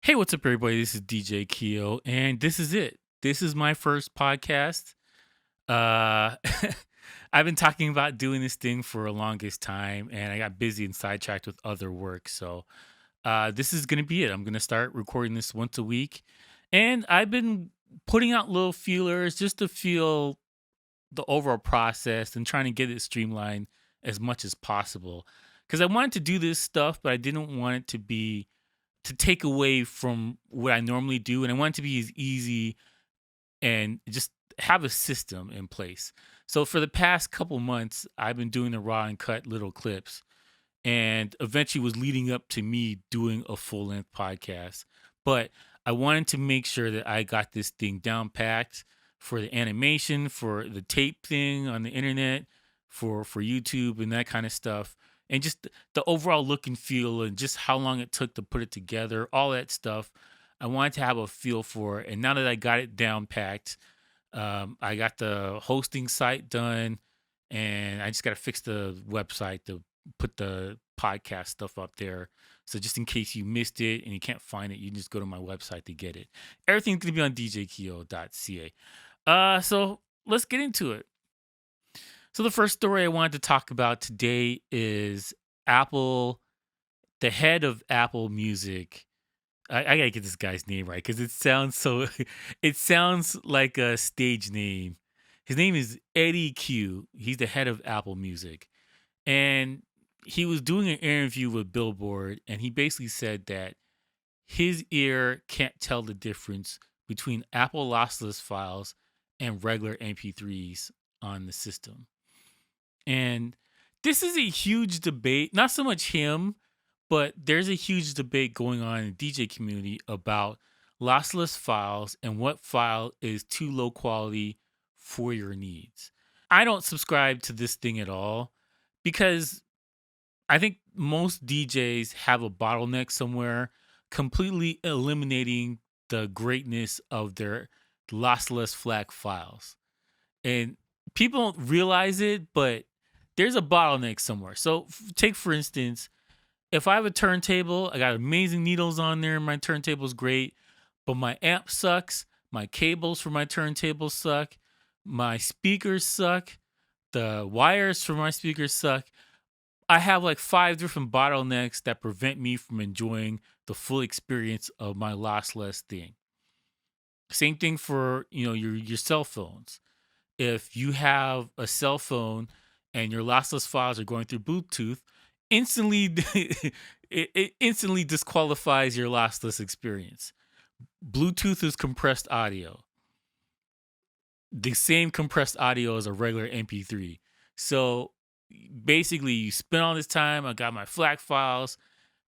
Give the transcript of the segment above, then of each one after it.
Hey, what's up, everybody? This is DJ Keo, and this is it. This is my first podcast. Uh, I've been talking about doing this thing for a longest time, and I got busy and sidetracked with other work. So, this is going to be it. I'm going to start recording this once a week, and I've been putting out little feelers just to feel the overall process and trying to get it streamlined as much as possible. Because I wanted to do this stuff, but I didn't want it to take away from what I normally do, and I want it to be as easy and just have a system in place. So for the past couple months, I've been doing the raw and cut little clips, and eventually was leading up to me doing a full length podcast. But I wanted to make sure that I got this thing down packed for the animation, for the tape thing on the internet, for YouTube and that kind of stuff. And just the overall look and feel and just how long it took to put it together, all that stuff. I wanted to have a feel for it. And now that I got it down packed, I got the hosting site done, and I just got to fix the website to put the podcast stuff up there. So just in case you missed it and you can't find it, you can just go to my website to get it. Everything's gonna be on djkeo.ca. So let's get into it. So the first story I wanted to talk about today is Apple, the head of Apple Music. I gotta get this guy's name right because it sounds so. It sounds like a stage name. His name is Eddie Q. He's the head of Apple Music, and he was doing an interview with Billboard, and he basically said that his ear can't tell the difference between Apple lossless files and regular MP3s on the system. And this is a huge debate, not so much him, but there's a huge debate going on in the DJ community about lossless files and what file is too low quality for your needs. I don't subscribe to this thing at all because I think most DJs have a bottleneck somewhere, completely eliminating the greatness of their lossless FLAC files. And people don't realize it, but there's a bottleneck somewhere. So, take for instance, if I have a turntable, I got amazing needles on there, my turntable's great, but my amp sucks, my cables for my turntable suck, my speakers suck, the wires for my speakers suck. I have like 5 different bottlenecks that prevent me from enjoying the full experience of my lossless thing. Same thing for, your cell phones. If you have a cell phone and your lossless files are going through Bluetooth, instantly it instantly disqualifies your lossless experience. Bluetooth is compressed audio. The same compressed audio as a regular MP3. So basically, you spend all this time. I got my FLAC files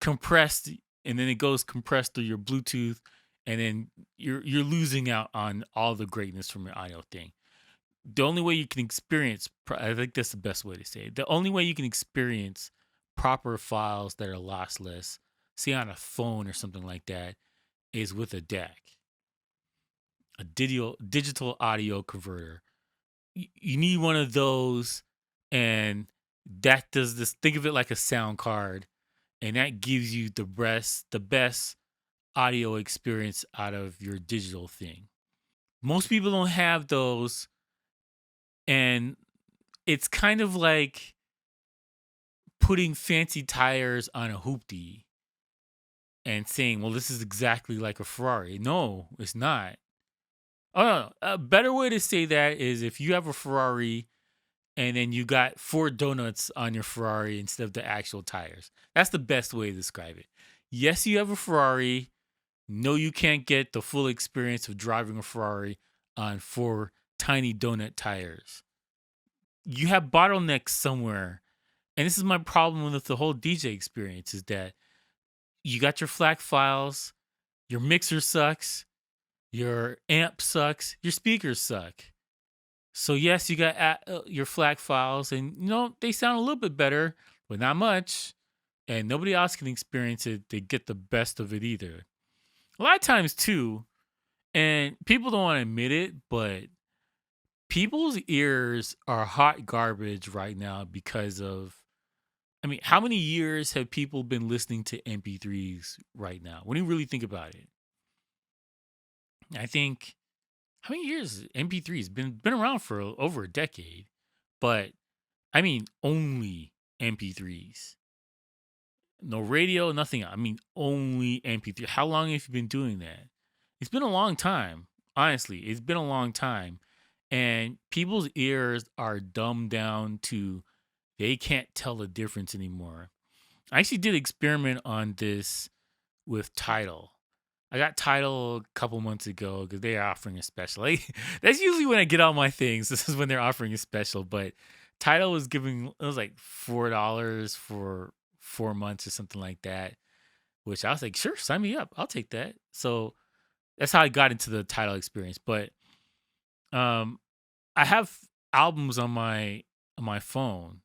compressed, and then it goes compressed through your Bluetooth, and then you're losing out on all the greatness from your audio thing. The only way you can experience, I think that's the best way to say it. The only way you can experience proper files that are lossless, say on a phone or something like that, is with a DAC, a digital audio converter. You need one of those, and that does this. Think of it like a sound card, and that gives you the best audio experience out of your digital thing. Most people don't have those, and it's kind of like putting fancy tires on a hoopty and saying, well, this is exactly like a Ferrari. No, it's not. Oh, no. A better way to say that is if you have a Ferrari and then you got 4 donuts on your Ferrari instead of the actual tires. That's the best way to describe it. Yes, you have a Ferrari. No, you can't get the full experience of driving a Ferrari on 4 tiny donut tires. You have bottlenecks somewhere. And this is my problem with the whole DJ experience is that you got your FLAC files, your mixer sucks, your amp sucks, your speakers suck. So yes, you got your FLAC files, and they sound a little bit better, but not much. And nobody else can experience it. They get the best of it either. A lot of times too, and people don't want to admit it, but people's ears are hot garbage right now because of I mean, how many years have people been listening to MP3s right now? When you really think about it, I think how many years MP3s been around for over a decade, but I mean only MP3s. No radio, nothing. I mean, only MP3. How long have you been doing that? It's been a long time. Honestly, it's been a long time. And people's ears are dumbed down to they can't tell the difference anymore. I actually did experiment on this with Tidal. I got Tidal a couple months ago because they are offering a special. That's usually when I get all my things. This is when they're offering a special. But Tidal was giving it was like $4 for 4 months or something like that. Which I was like, sure, sign me up. I'll take that. So that's how I got into the Tidal experience. But um, I have albums on my phone.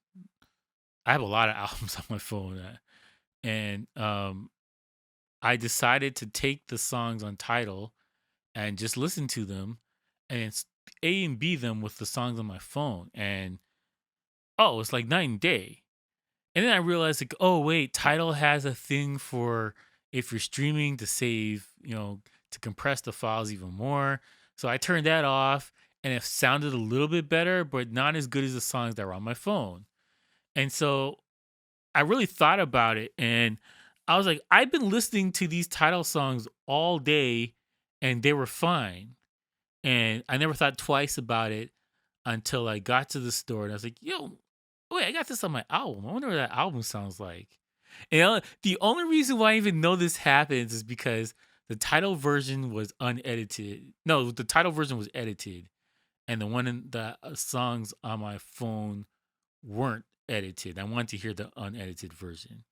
I have a lot of albums on my phone, and I decided to take the songs on Tidal and just listen to them and A and B them with the songs on my phone. And oh, it's like night and day. And then I realized like, oh wait, Tidal has a thing for if you're streaming to save, to compress the files even more. So I turned that off and it sounded a little bit better, but not as good as the songs that were on my phone. And so I really thought about it and I was like, I've been listening to these Tidal songs all day and they were fine. And I never thought twice about it until I got to the store and I was like, yo, wait, I got this on my album. I wonder what that album sounds like. And the only reason why I even know this happens is because the Tidal version was unedited. No, the Tidal version was edited. And the one in the songs on my phone weren't edited. I wanted to hear the unedited version.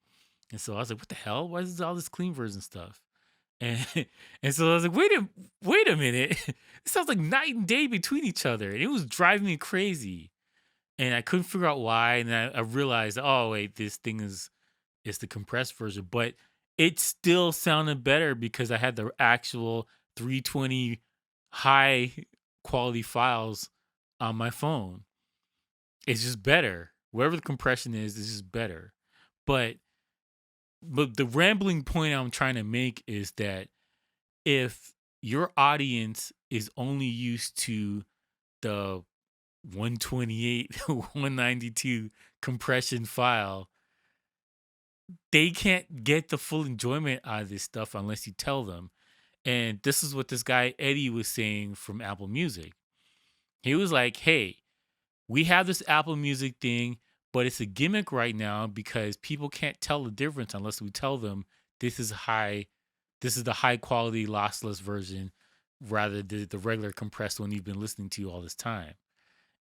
And so I was like, what the hell? Why is all this clean version stuff? And and so I was like, wait a minute. It sounds like night and day between each other. And it was driving me crazy. And I couldn't figure out why. And I realized, oh wait, this thing is the compressed version. But it still sounded better because I had the actual 320 high quality files on my phone. It's just better. Whatever the compression is, it's just better. But the rambling point I'm trying to make is that if your audience is only used to the 128, 192 compression file, they can't get the full enjoyment out of this stuff unless you tell them. And this is what this guy Eddie was saying from Apple Music. He was like, hey, we have this Apple Music thing, but it's a gimmick right now because people can't tell the difference unless we tell them this is the high quality lossless version rather than the regular compressed one you've been listening to all this time.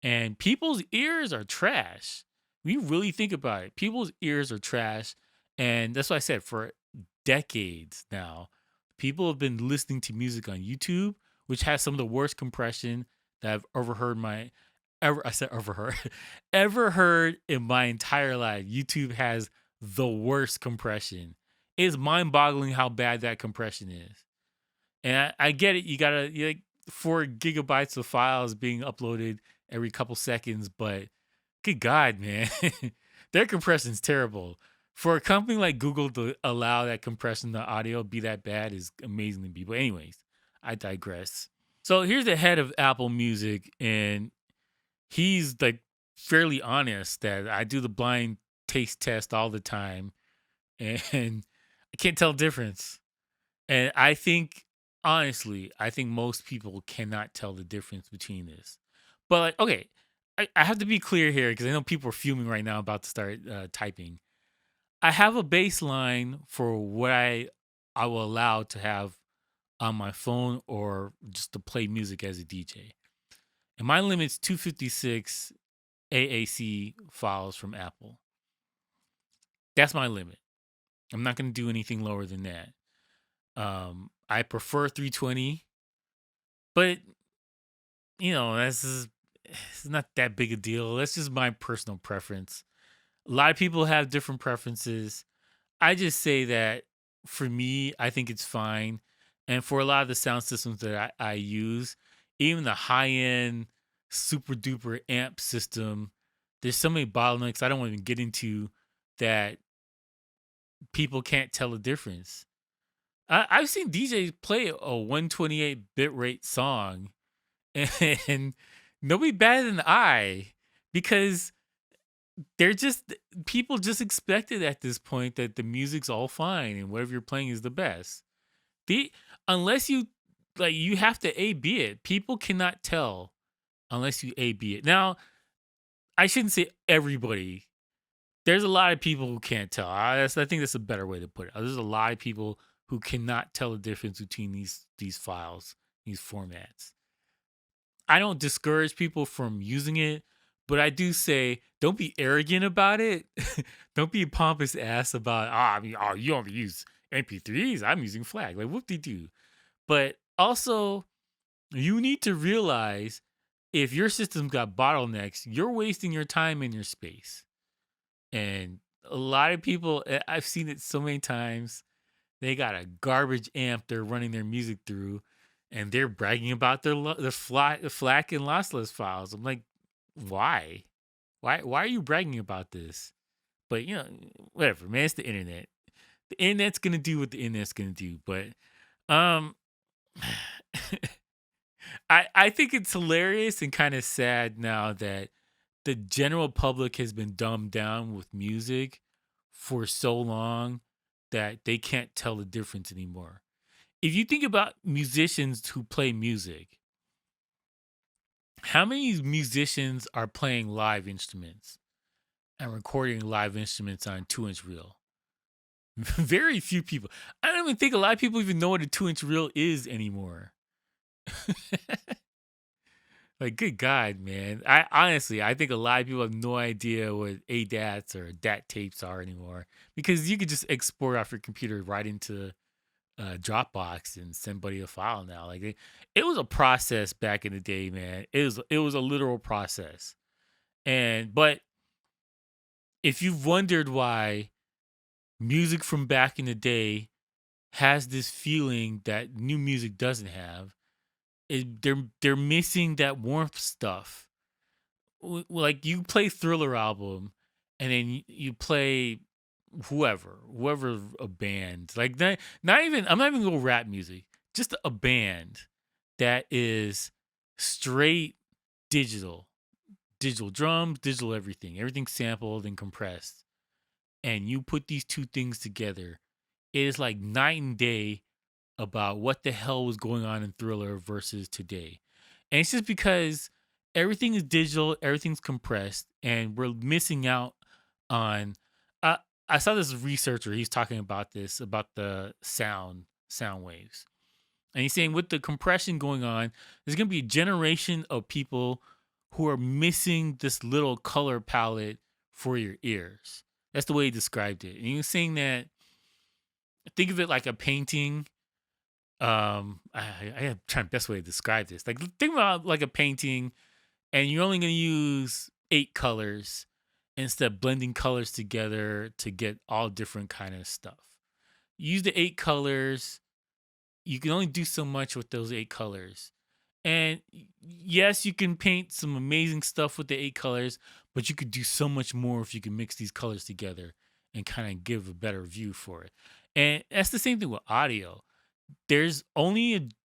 And people's ears are trash. When you really think about it, people's ears are trash. And that's what I said for decades now. People have been listening to music on YouTube, which has some of the worst compression that I've ever heard ever heard in my entire life. YouTube has the worst compression. It's mind-boggling how bad that compression is. And I get it. You like 4 gigabytes of files being uploaded every couple seconds, but good God, man, their compression's terrible. For a company like Google to allow that compression to audio be that bad is amazing to me. But anyways, I digress. So here's the head of Apple Music, and he's like fairly honest that I do the blind taste test all the time, and I can't tell difference. And I think, honestly, I think most people cannot tell the difference between this. But like, okay, I have to be clear here because I know people are fuming right now about to start typing. I have a baseline for what I will allow to have on my phone or just to play music as a DJ. And my limit's 256 AAC files from Apple. That's my limit. I'm not going to do anything lower than that. I prefer 320, but it's not that big a deal. That's just my personal preference. A lot of people have different preferences. I just say that for me, I think it's fine. And for a lot of the sound systems that I use, even the high end super duper amp system, there's so many bottlenecks I don't want to even get into that people can't tell the difference. I've seen DJs play a 128 bit rate song and nobody better than I because they're just people just expect it at this point that the music's all fine and whatever you're playing is the best. The Unless you like you have to A B it. People cannot tell unless you A B it. Now, I shouldn't say everybody. There's a lot of people who can't tell. I think that's a better way to put it. There's a lot of people who cannot tell the difference between these files, these formats. I don't discourage people from using it, but I do say don't be arrogant about it. Don't be a pompous ass about you only use MP3s. I'm using FLAC. Like whoop de doo. But also, you need to realize if your system's got bottlenecks, you're wasting your time and your space. And a lot of people, I've seen it so many times. They got a garbage amp they're running their music through, and they're bragging about the FLAC and lossless files. I'm like, why? Why are you bragging about this? But whatever, man. It's the internet. The internet's gonna do what the internet's gonna do. But um, I think it's hilarious and kind of sad now that the general public has been dumbed down with music for so long that they can't tell the difference anymore. If you think about musicians who play music, how many musicians are playing live instruments and recording live instruments on 2-inch reel? Very few people. I don't even think a lot of people even know what a 2-inch reel is anymore. Like, good God, man. I think a lot of people have no idea what ADATs or DAT tapes are anymore because you could just export off your computer right into Dropbox and send somebody a file now. Like, it was a process back in the day, man. It was a literal process. But if you've wondered why music from back in the day has this feeling that new music doesn't have, they're missing that warmth stuff. Like you play Thriller album, and then you play whoever a band like not even I'm not even gonna go rap music, just a band that is straight digital, digital drums, digital everything sampled and compressed, and you put these two things together, it is like night and day about what the hell was going on in Thriller versus today. And it's just because everything is digital, everything's compressed, and we're missing out on. I I saw this researcher. He's talking about this about the sound waves, and he's saying with the compression going on, there's going to be a generation of people who are missing this little color palette for your ears. That's the way he described it. And he was saying that think of it like a painting. I am trying the best way to describe this. Like think about like a painting, and you're only going to use 8 colors instead of blending colors together to get all different kind of stuff. Use the 8 colors. You can only do so much with those 8 colors. And yes, you can paint some amazing stuff with the 8 colors, but you could do so much more if you can mix these colors together and kind of give a better view for it. And that's the same thing with audio. There's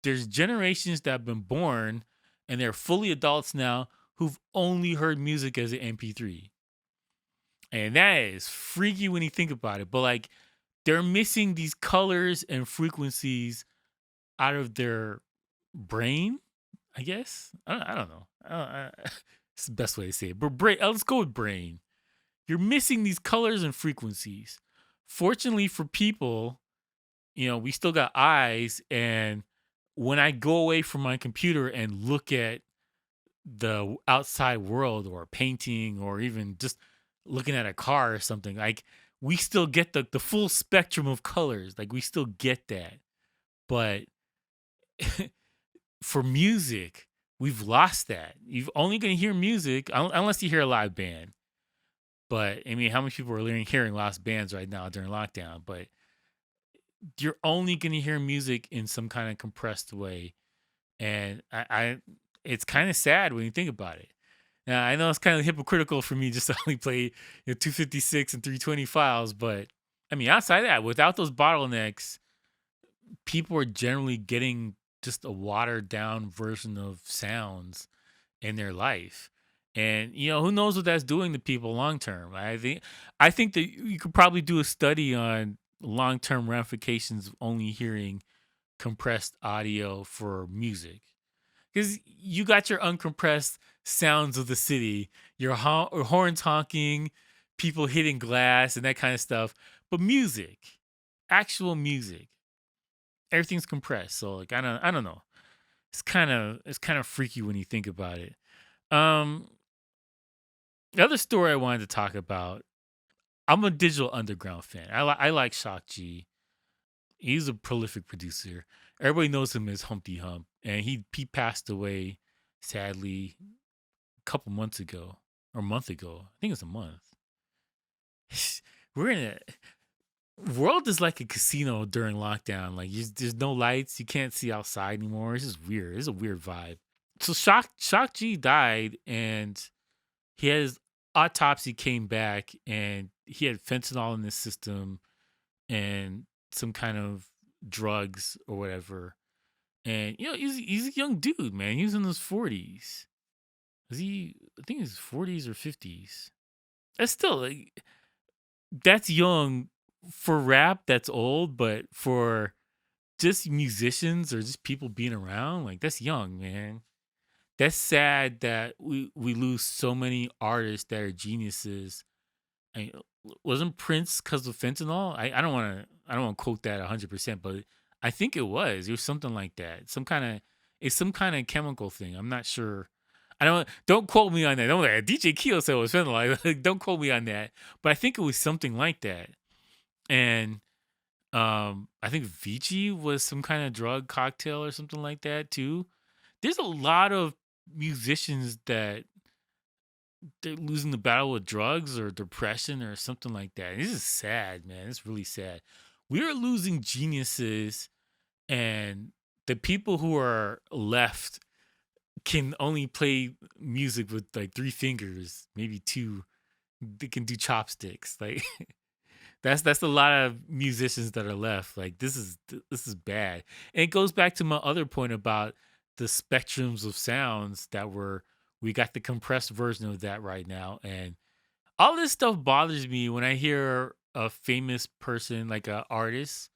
generations that have been born and they're fully adults now who've only heard music as an MP3. And that is freaky when you think about it. But like they're missing these colors and frequencies out of their brain, I guess. I don't know. It's the best way to say it. But brain, let's go with brain. You're missing these colors and frequencies. Fortunately for people, we still got eyes. And when I go away from my computer and look at the outside world or painting or even just looking at a car or something, like we still get the full spectrum of colors. Like we still get that. But for music, we've lost that. You're only going to hear music unless you hear a live band. But I mean, how many people are hearing lost bands right now during lockdown? But you're only going to hear music in some kind of compressed way. And it's kind of sad when you think about it. Now, I know it's kind of hypocritical for me just to only play 256 and 320 files, but I mean, outside of that, without those bottlenecks, people are generally getting just a watered down version of sounds in their life. And who knows what that's doing to people long term. I think that you could probably do a study on long term ramifications of only hearing compressed audio for music. Because you got your uncompressed sounds of the city, your horns honking, people hitting glass and that kind of stuff. But music, actual music, everything's compressed. So like I don't know. It's kind of freaky when you think about it. Um, the other story I wanted to talk about. I'm a Digital Underground fan. I like Shock G. He's a prolific producer. Everybody knows him as Humpty Hump, and he passed away sadly a couple months ago or a month ago. I think it's a month. We're in a world is like a casino during lockdown. Like there's no lights, you can't see outside anymore. It's just weird. It's a weird vibe. So Shock G died, and his autopsy came back, and he had fentanyl in his system and some kind of drugs or whatever. And he's a young dude, man. He was in his 40s. Was he? I think his 40s or 50s. That's still like, that's young for rap. That's old, but for just musicians or just people being around, like that's young, man. That's sad that we lose so many artists that are geniuses. I wasn't Prince because of fentanyl. I don't want to quote that 100%, but I think it was. It was something like that. It's some kind of chemical thing. I'm not sure. Don't quote me on that. Don't like DJ Keo said it was fentanyl. Like, don't quote me on that. But I think it was something like that. And I think Vici was some kind of drug cocktail or something like that too. There's a lot of musicians that they're losing the battle with drugs or depression or something like that. This is sad, man. It's really sad. We are losing geniuses, and the people who are left can only play music with like three fingers, maybe two. They can do chopsticks. Like that's a lot of musicians that are left. Like this is bad. And it goes back to my other point about the spectrums of sounds that we got the compressed version of that right now. And all this stuff bothers me when I hear a famous person, like a artist,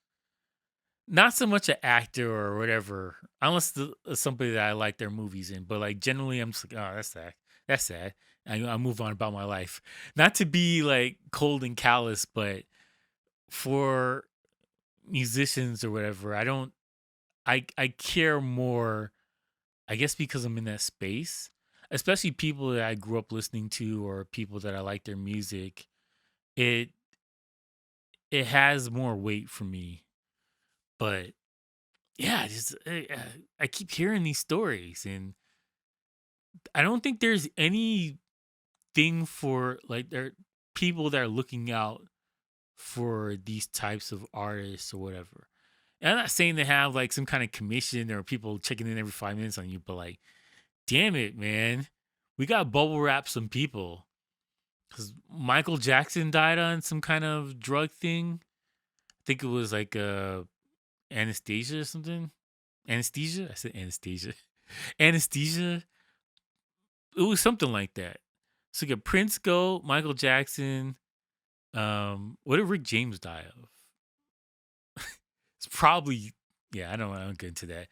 not so much an actor or whatever, unless somebody that I like their movies in. But like generally, I'm just like, oh, that's sad. That's sad. I move on about my life. Not to be like cold and callous, but for musicians or whatever, I don't. I care more. I guess because I'm in that space, especially people that I grew up listening to or people that I like their music. It it has more weight for me. But yeah, just I keep hearing these stories, and I don't think there's anything for like there people that are looking out for these types of artists or whatever. And I'm not saying they have like some kind of commission or people checking in every 5 minutes on you, but like, damn it, man, we got bubble wrap some people because Michael Jackson died on some kind of drug thing. I think it was like anesthesia or something. Anesthesia? I said anesthesia. Anesthesia. It was something like that. So you got Prince go, Michael Jackson. What did Rick James die of? It's probably yeah. I don't get into that.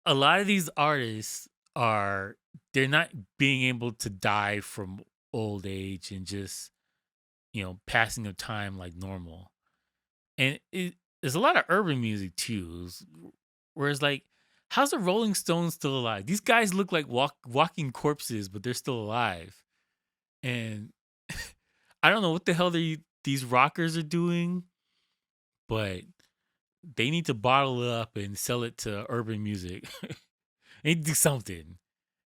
A lot of these artists are they're not being able to die from old age and just passing of time like normal. And there's a lot of urban music too. Whereas like, how's the Rolling Stones still alive? These guys look like walking corpses, but they're still alive. And I don't know what the hell these rockers are doing, but they need to bottle it up and sell it to urban music. They need to do something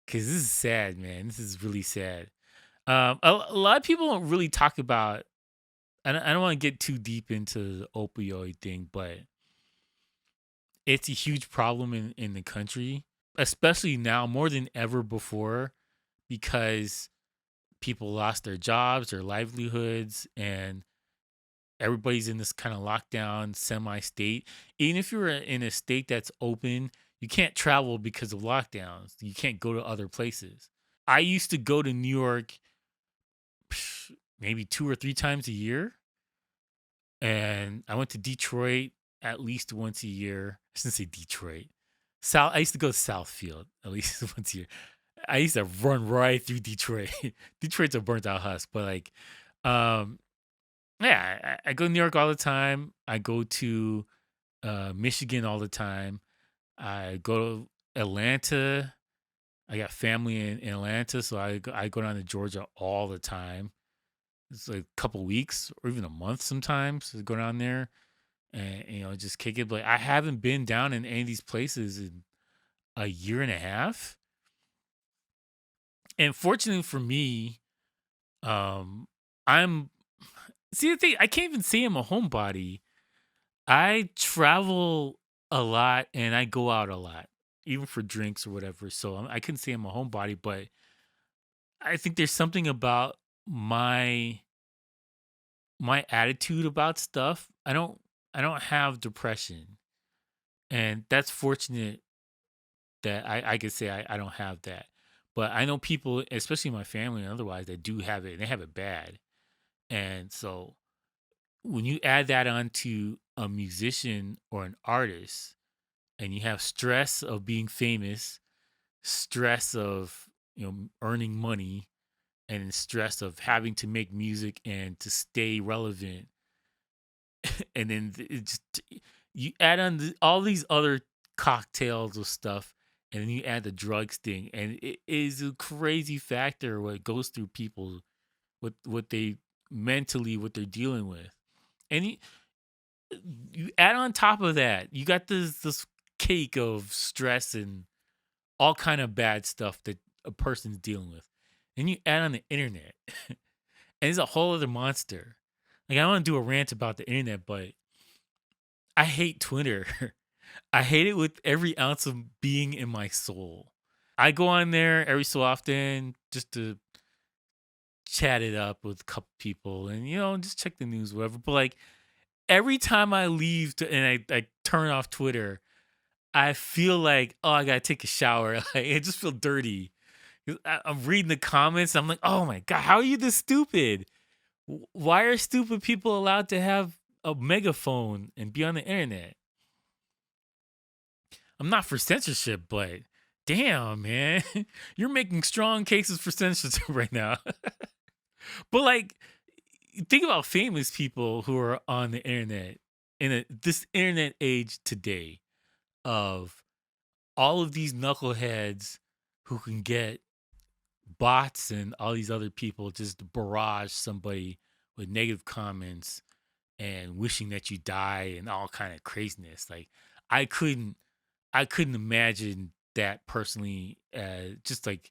because this is sad, man. This is really sad. A lot of people don't really talk about. I don't want to get too deep into the opioid thing, but it's a huge problem in the country, especially now more than ever before. because people lost their jobs, their livelihoods, and everybody's in this kind of lockdown semi state. Even if you're in a state that's open, you can't travel because of lockdowns. You can't go to other places. I used to go to New York maybe 2 or 3 times a year, and I went to Detroit at least once a year. I shouldn't say Detroit. South. I used to go to Southfield at least once a year. I used to run right through Detroit. Detroit's a burnt out husk, but like, um, yeah, I go to New York all the time. I go to Michigan all the time. I go to Atlanta. I got family in Atlanta, so I go down to Georgia all the time. It's like a couple weeks or even a month sometimes to go down there and just kick it. But I haven't been down in any of these places in a year and a half. And fortunately for me, um, I'm see the thing. I can't even say I'm a homebody. I travel a lot and I go out a lot, even for drinks or whatever. So I couldn't say I'm a homebody, but I think there's something about my attitude about stuff. I don't have depression, and that's fortunate that I could say I don't have that. But I know people, especially my family and otherwise, that do have it and they have it bad. And so when you add that onto a musician or an artist, and you have stress of being famous, stress of earning money, and stress of having to make music and to stay relevant, and then it just you add on all these other cocktails of stuff, and then you add the drugs thing, and it is a crazy factor what goes through people, what they mentally what they're dealing with, and you add on top of that, you got this cake of stress and all kind of bad stuff that a person's dealing with. And you add on the internet, and it's a whole other monster. Like, I don't want to do a rant about the internet, but I hate Twitter. I hate it with every ounce of being in my soul. I go on there every so often just to chat it up with a couple people and just check the news, whatever. But like every time I leave and I turn off Twitter, I feel like, oh, I gotta take a shower. Like, I just feel dirty. I'm reading the comments. I'm like, oh my god, how are you this stupid? Why are stupid people allowed to have a megaphone and be on the internet? I'm not for censorship, but damn, man, you're making strong cases for censorship right now. But like, think about famous people who are on the internet in this internet age today of all of these knuckleheads who can get bots and all these other people just barrage somebody with negative comments and wishing that you die and all kind of craziness. Like, I couldn't I couldn't imagine that personally. Just like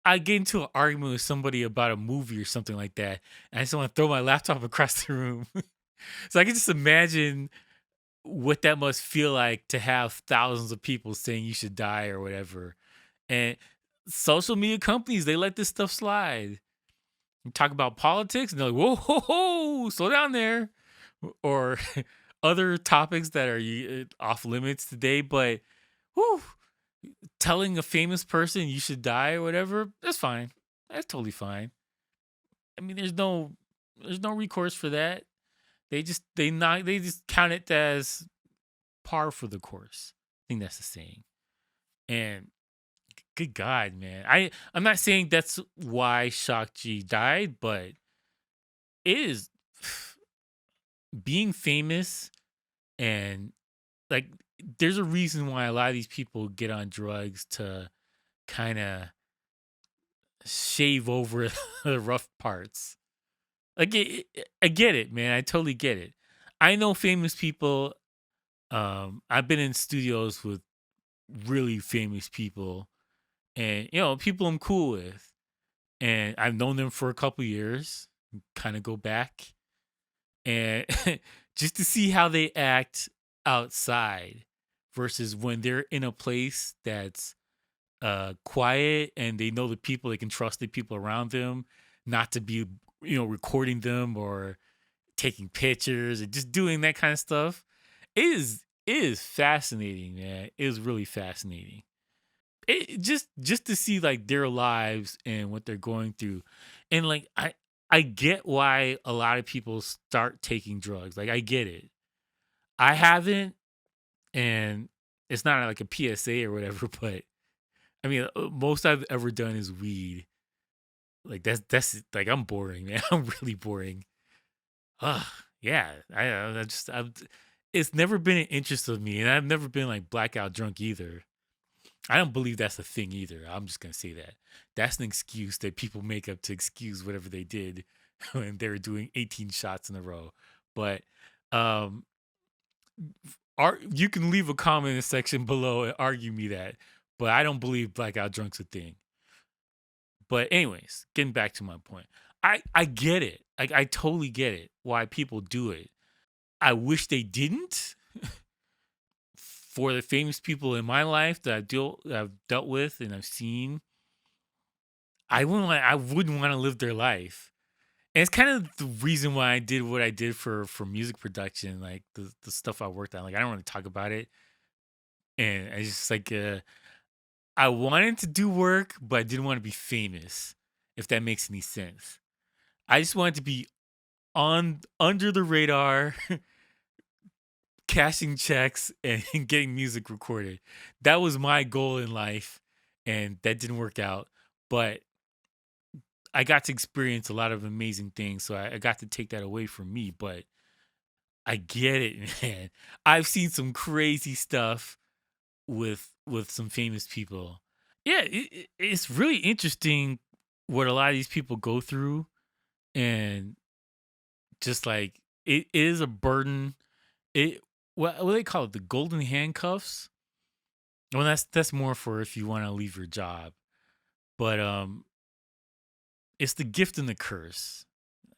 I get into an argument with somebody about a movie or something like that, and I just want to throw my laptop across the room. So I can just imagine what that must feel like to have thousands of people saying you should die or whatever. And social media companies, they let this stuff slide. You talk about politics, and they're like, whoa, ho, ho, slow down there. Or other topics that are off limits today. But whew, telling a famous person you should die or whatever, that's fine. That's totally fine. I mean, there's no recourse for that. They just count it as par for the course. I think that's the saying. And good God, man. I'm not saying that's why Shock G died, but it is being famous and like there's a reason why a lot of these people get on drugs to kind of shave over the rough parts. Like I get it, man. I totally get it. I know famous people. I've been in studios with really famous people, and people I'm cool with, and I've known them for a couple years. Kind of go back, and just to see how they act outside versus when they're in a place that's quiet, and they know the people, they can trust the people around them not to be, recording them or taking pictures and just doing that kind of stuff. It is fascinating, man. It is really fascinating. Just to see like their lives and what they're going through. And like I get why a lot of people start taking drugs. Like I get it. I haven't, and it's not like a PSA or whatever, but I mean, most I've ever done is weed. Like that's like I'm boring, man. I'm really boring. Ugh, yeah. I just it's never been an interest of me, and I've never been like blackout drunk either. I don't believe that's a thing either. I'm just gonna say that. That's an excuse that people make up to excuse whatever they did when they were doing 18 shots in a row. But um you can leave a comment in the section below and argue me that, but I don't believe blackout drunk's a thing. But anyways, getting back to my point. I get it. Like I totally get it why people do it. I wish they didn't. For the famous people in my life that I've dealt with and I've seen, I wouldn't want to live their life. And it's kind of the reason why I did what I did for music production, like the stuff I worked on. Like I don't want to talk about it, and I just like I wanted to do work, but I didn't want to be famous. If that makes any sense, I just wanted to be on under the radar, cashing checks and getting music recorded. That was my goal in life, and that didn't work out. But I got to experience a lot of amazing things, so I got to take that away from me. But I get it, man. I've seen some crazy stuff with some famous people. Yeah, it's really interesting what a lot of these people go through, and just like it is a burden. It what do they call it? The golden handcuffs. Well, that's more for if you want to leave your job, but it's the gift and the curse.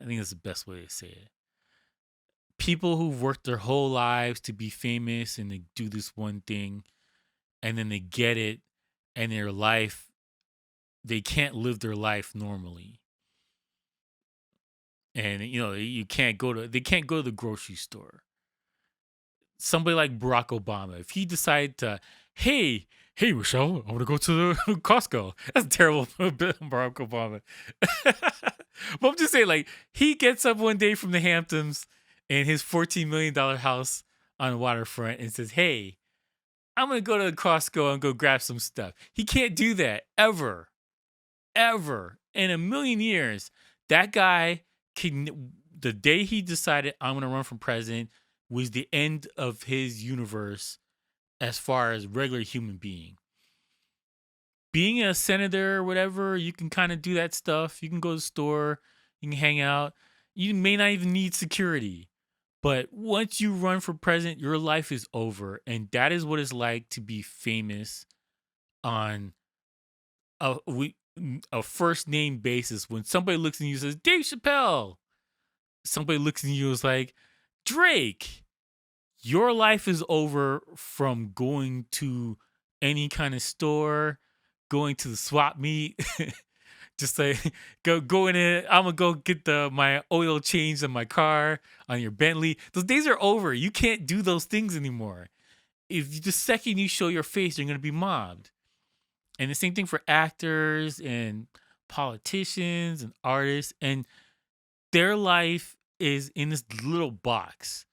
I think that's the best way to say it. People who've worked their whole lives to be famous and they do this one thing, and then they get it, and their life, they can't live their life normally. And you can't go to they can't go to the grocery store. Somebody like Barack Obama, if he decided to, hey, Michelle, I want to go to the Costco. That's terrible, Barack Obama. But I'm just saying, like, he gets up one day from the Hamptons in his $14 million house on the waterfront and says, hey, I'm going to go to Costco and go grab some stuff. He can't do that ever, ever in a million years. That guy the day he decided I'm going to run for president was the end of his universe as far as regular human being. Being a senator or whatever, you can kind of do that stuff. You can go to the store, you can hang out. You may not even need security. But once you run for president, your life is over. And that is what it's like to be famous on a first name basis. When somebody looks at you and says, Dave Chappelle, somebody looks at you and is like, Drake. Your life is over from going to any kind of store, going to the swap meet. Just like go in it. I'm gonna go get my oil changed in my car on your Bentley. Those days are over. You can't do those things anymore. If the second you show your face, you're gonna be mobbed. And the same thing for actors and politicians and artists. And their life is in this little box.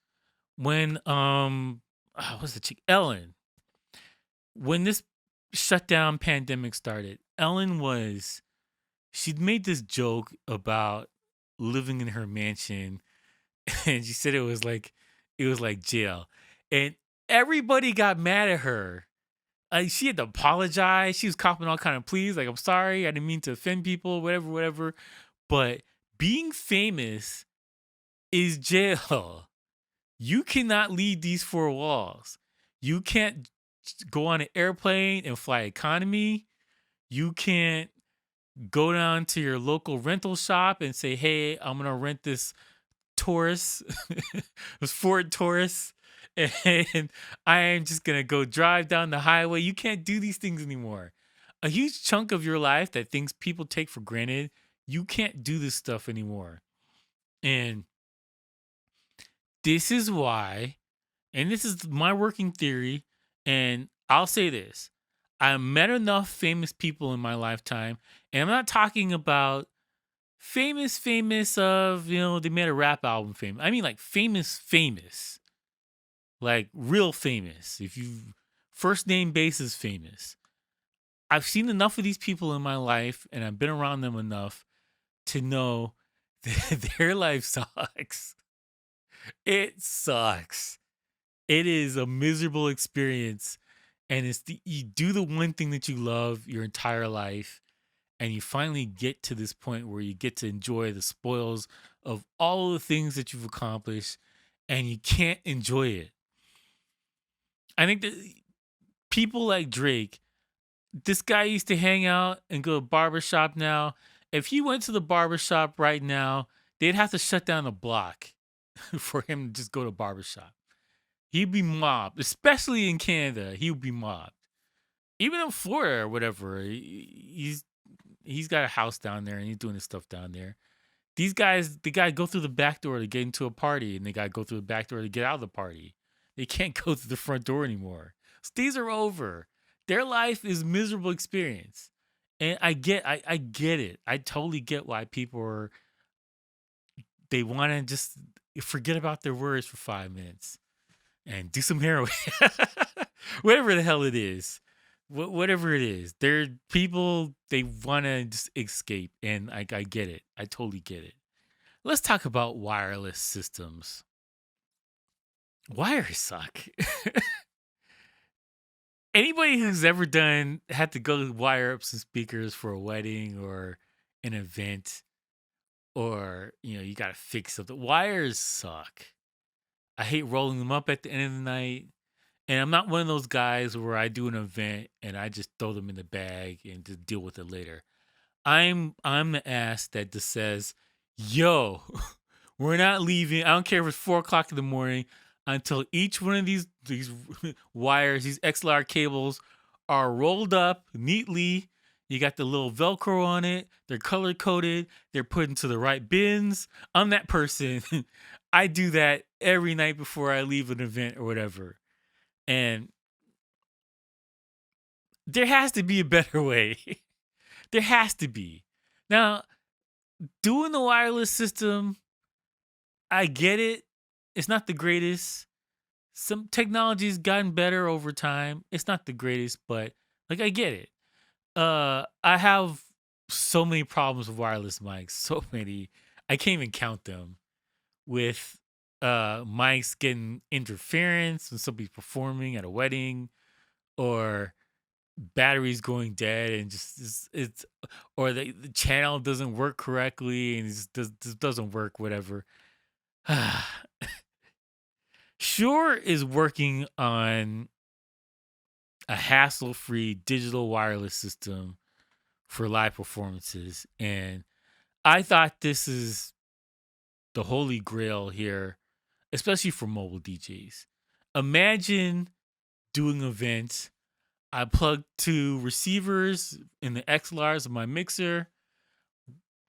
When what's the chick? Ellen. When this shutdown pandemic started, she'd made this joke about living in her mansion, and she said it was like jail. And everybody got mad at her. She had to apologize. She was copping all kind of pleas, like, I'm sorry, I didn't mean to offend people, whatever. But being famous is jail. You cannot leave these four walls. You can't go on an airplane and fly economy. You can't go down to your local rental shop and say, hey, I'm going to rent this Taurus, this Ford Taurus, and I am just going to go drive down the highway. You can't do these things anymore. a huge chunk of your life that things people take for granted, you can't do this stuff anymore. And this is why, and this is my working theory, and I'll say this. I met enough famous people in my lifetime, and I'm not talking about famous of, they made a rap album famous. I mean like famous, like real famous. If you first name basis famous. I've seen enough of these people in my life, and I've been around them enough to know that their life sucks. It sucks. It is a miserable experience, and you do the one thing that you love your entire life, and you finally get to this point where you get to enjoy the spoils of all the things that you've accomplished, and you can't enjoy it. I think that people like Drake, this guy used to hang out and go to barbershop now. If he went to the barbershop right now, they'd have to shut down the block for him to just go to barbershop. He'd be mobbed, especially in Canada. He would be mobbed. Even in Florida or whatever, he's got a house down there and he's doing his stuff down there. These guys, they gotta go through the back door to get into a party, and they gotta go through the back door to get out of the party. They can't go through the front door anymore. So these are over. Their life is miserable experience. And I get it. I totally get why people are, they want to just forget about their worries for 5 minutes and do some heroin. Whatever the hell it is. Whatever it is. They're people, they want to just escape. And I get it. I totally get it. Let's talk about wireless systems. Wires suck. Anybody who's ever had to go wire up some speakers for a wedding or an event, or you got to fix something. Wires suck. I hate rolling them up at the end of the night. And I'm not one of those guys where I do an event and I just throw them in the bag and just deal with it later. I'm the ass that just says, "Yo, we're not leaving. I don't care if it's 4:00 in the morning until each one of these wires, these XLR cables, are rolled up neatly. You got the little Velcro on it. They're color coded. They're put into the right bins. I'm that person. I do that every night before I leave an event or whatever. And there has to be a better way. There has to be. Now, doing the wireless system, I get it. It's not the greatest. Some technology's gotten better over time. It's not the greatest, but like I get it. I have so many problems with wireless mics. So many. I can't even count them. With mics getting interference when somebody's performing at a wedding, or batteries going dead, and just it's or the channel doesn't work correctly and it just doesn't work, whatever. Shure is working on a hassle-free digital wireless system for live performances, and I thought this is the holy grail here, especially for mobile DJs. Imagine doing events. I plug two receivers in the XLRs of my mixer,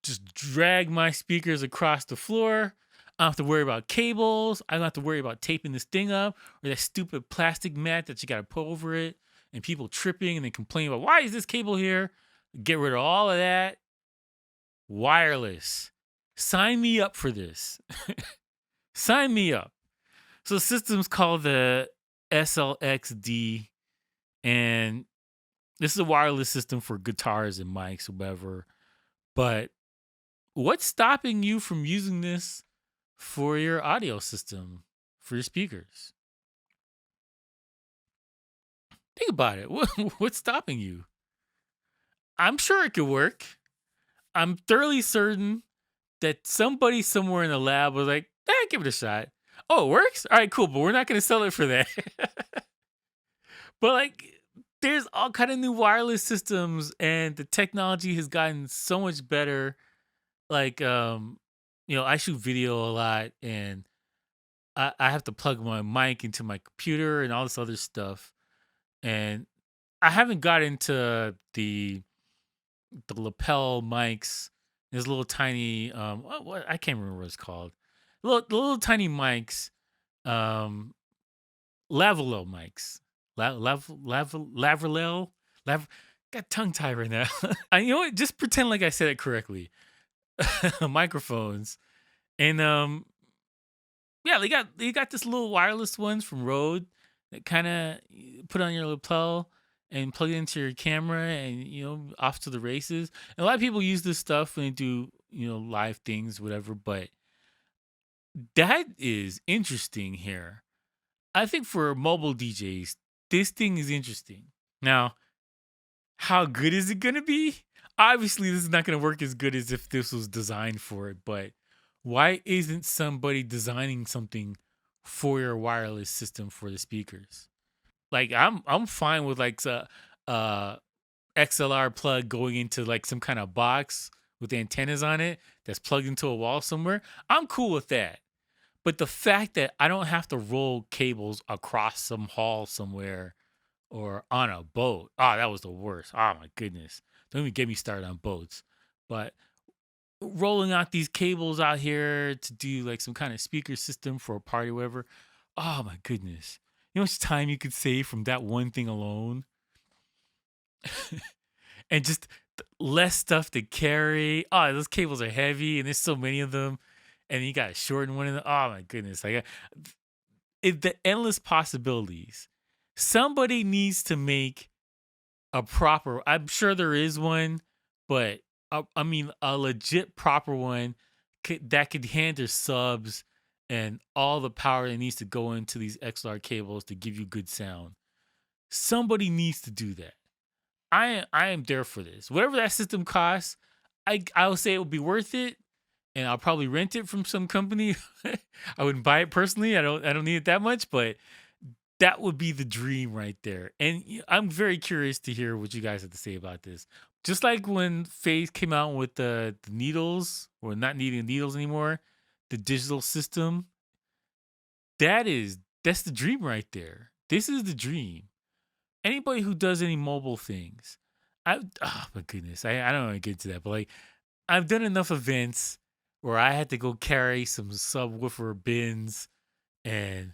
just drag my speakers across the floor. I don't have to worry about cables. I don't have to worry about taping this thing up, or that stupid plastic mat that you got to put over it, and people tripping and they complain about, why is this cable here? Get rid of all of that. Wireless. Sign me up for this. Sign me up. So the system's called the SLXD, and this is a wireless system for guitars and mics or whatever. But what's stopping you from using this for your audio system, for your speakers? Think about it. What's stopping you? I'm sure it could work. I'm thoroughly certain that somebody somewhere in the lab was like, give it a shot. Oh, it works? All right, cool. But we're not going to sell it for that. But like, there's all kind of new wireless systems, and the technology has gotten so much better. Like, I shoot video a lot, and I have to plug my mic into my computer and all this other stuff. And I haven't got into the lapel mics. There's little tiny what I can't remember what it's called. Little tiny mics, um lavalier mics. Lavalier. Lav got tongue tied right now. You know what? Just pretend like I said it correctly. Microphones. And yeah, they got this little wireless ones from Rode that kind of put on your lapel and plug it into your camera and off to the races. And a lot of people use this stuff when they do live things, whatever. But that is interesting here. I think for mobile DJs, this thing is interesting. Now, how good is it gonna be? Obviously, this is not gonna work as good as if this was designed for it, but why isn't somebody designing something for your wireless system for the speakers? Like I'm fine with like uh XLR plug going into like some kind of box with antennas on it that's plugged into a wall somewhere. I'm cool with that. But the fact that I don't have to roll cables across some hall somewhere or on a boat. Oh, that was the worst. Oh my goodness. Don't even get me started on boats. But rolling out these cables out here to do like some kind of speaker system for a party or whatever. Oh my goodness. You know how much time you could save from that one thing alone? And just less stuff to carry. Oh, those cables are heavy and there's so many of them. And you got to shorten one of them. Oh my goodness. Like the endless possibilities. Somebody needs to make a proper, I'm sure there is one, but I mean a legit proper one that could handle subs and all the power that needs to go into these XLR cables to give you good sound. Somebody needs to do that. I am there for this. Whatever that system costs, I'll say it will be worth it, and I'll probably rent it from some company. I wouldn't buy it personally. I don't need it that much, but that would be the dream right there. And I'm very curious to hear what you guys have to say about this. Just like when Phase came out with the needles, or not needing needles anymore, the digital system, that's the dream right there. This is the dream. Anybody who does any mobile things, oh my goodness, I don't want to get into that, but like I've done enough events where I had to go carry some subwoofer bins and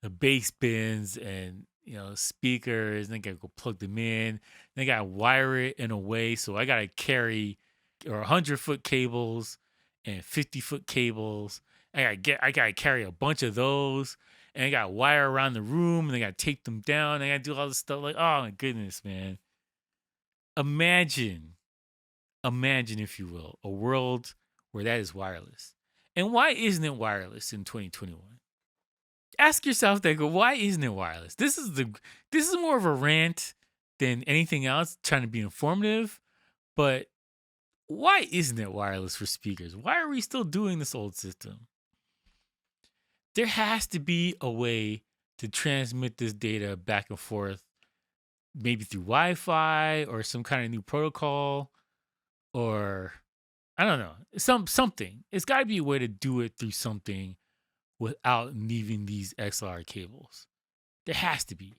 the bass bins and speakers, and I gotta go plug them in. Then I gotta wire it in a way, so I gotta carry 100-foot cables and 50-foot cables. I gotta carry a bunch of those, and I gotta wire around the room, and I gotta tape them down. And I gotta do all this stuff. Like, oh my goodness, man! Imagine, imagine if you will, a world where that is wireless. And why isn't it wireless in 2021? Ask yourself that. Go, why isn't it wireless? This is more of a rant than anything else, trying to be informative. But why isn't it wireless for speakers? Why are we still doing this old system? There has to be a way to transmit this data back and forth, maybe through Wi-Fi or some kind of new protocol, or I don't know, something. It's got to be a way to do it through something without needing these XLR cables. There has to be.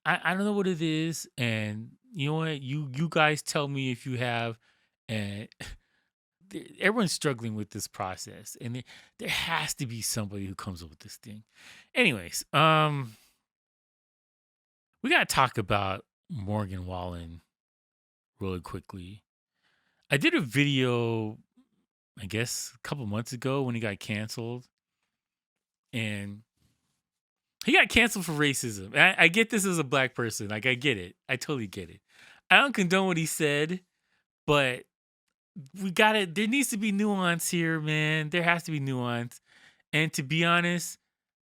I don't know what it is, and you know what? You guys tell me if you have, and everyone's struggling with this process, and there has to be somebody who comes up with this thing. Anyways, we gotta talk about Morgan Wallen really quickly. I did a video, I guess, a couple months ago when he got canceled, and he got canceled for racism. And I get this as a black person. Like, I get it. I totally get it. I don't condone what he said, but there needs to be nuance here, man. There has to be nuance. And to be honest,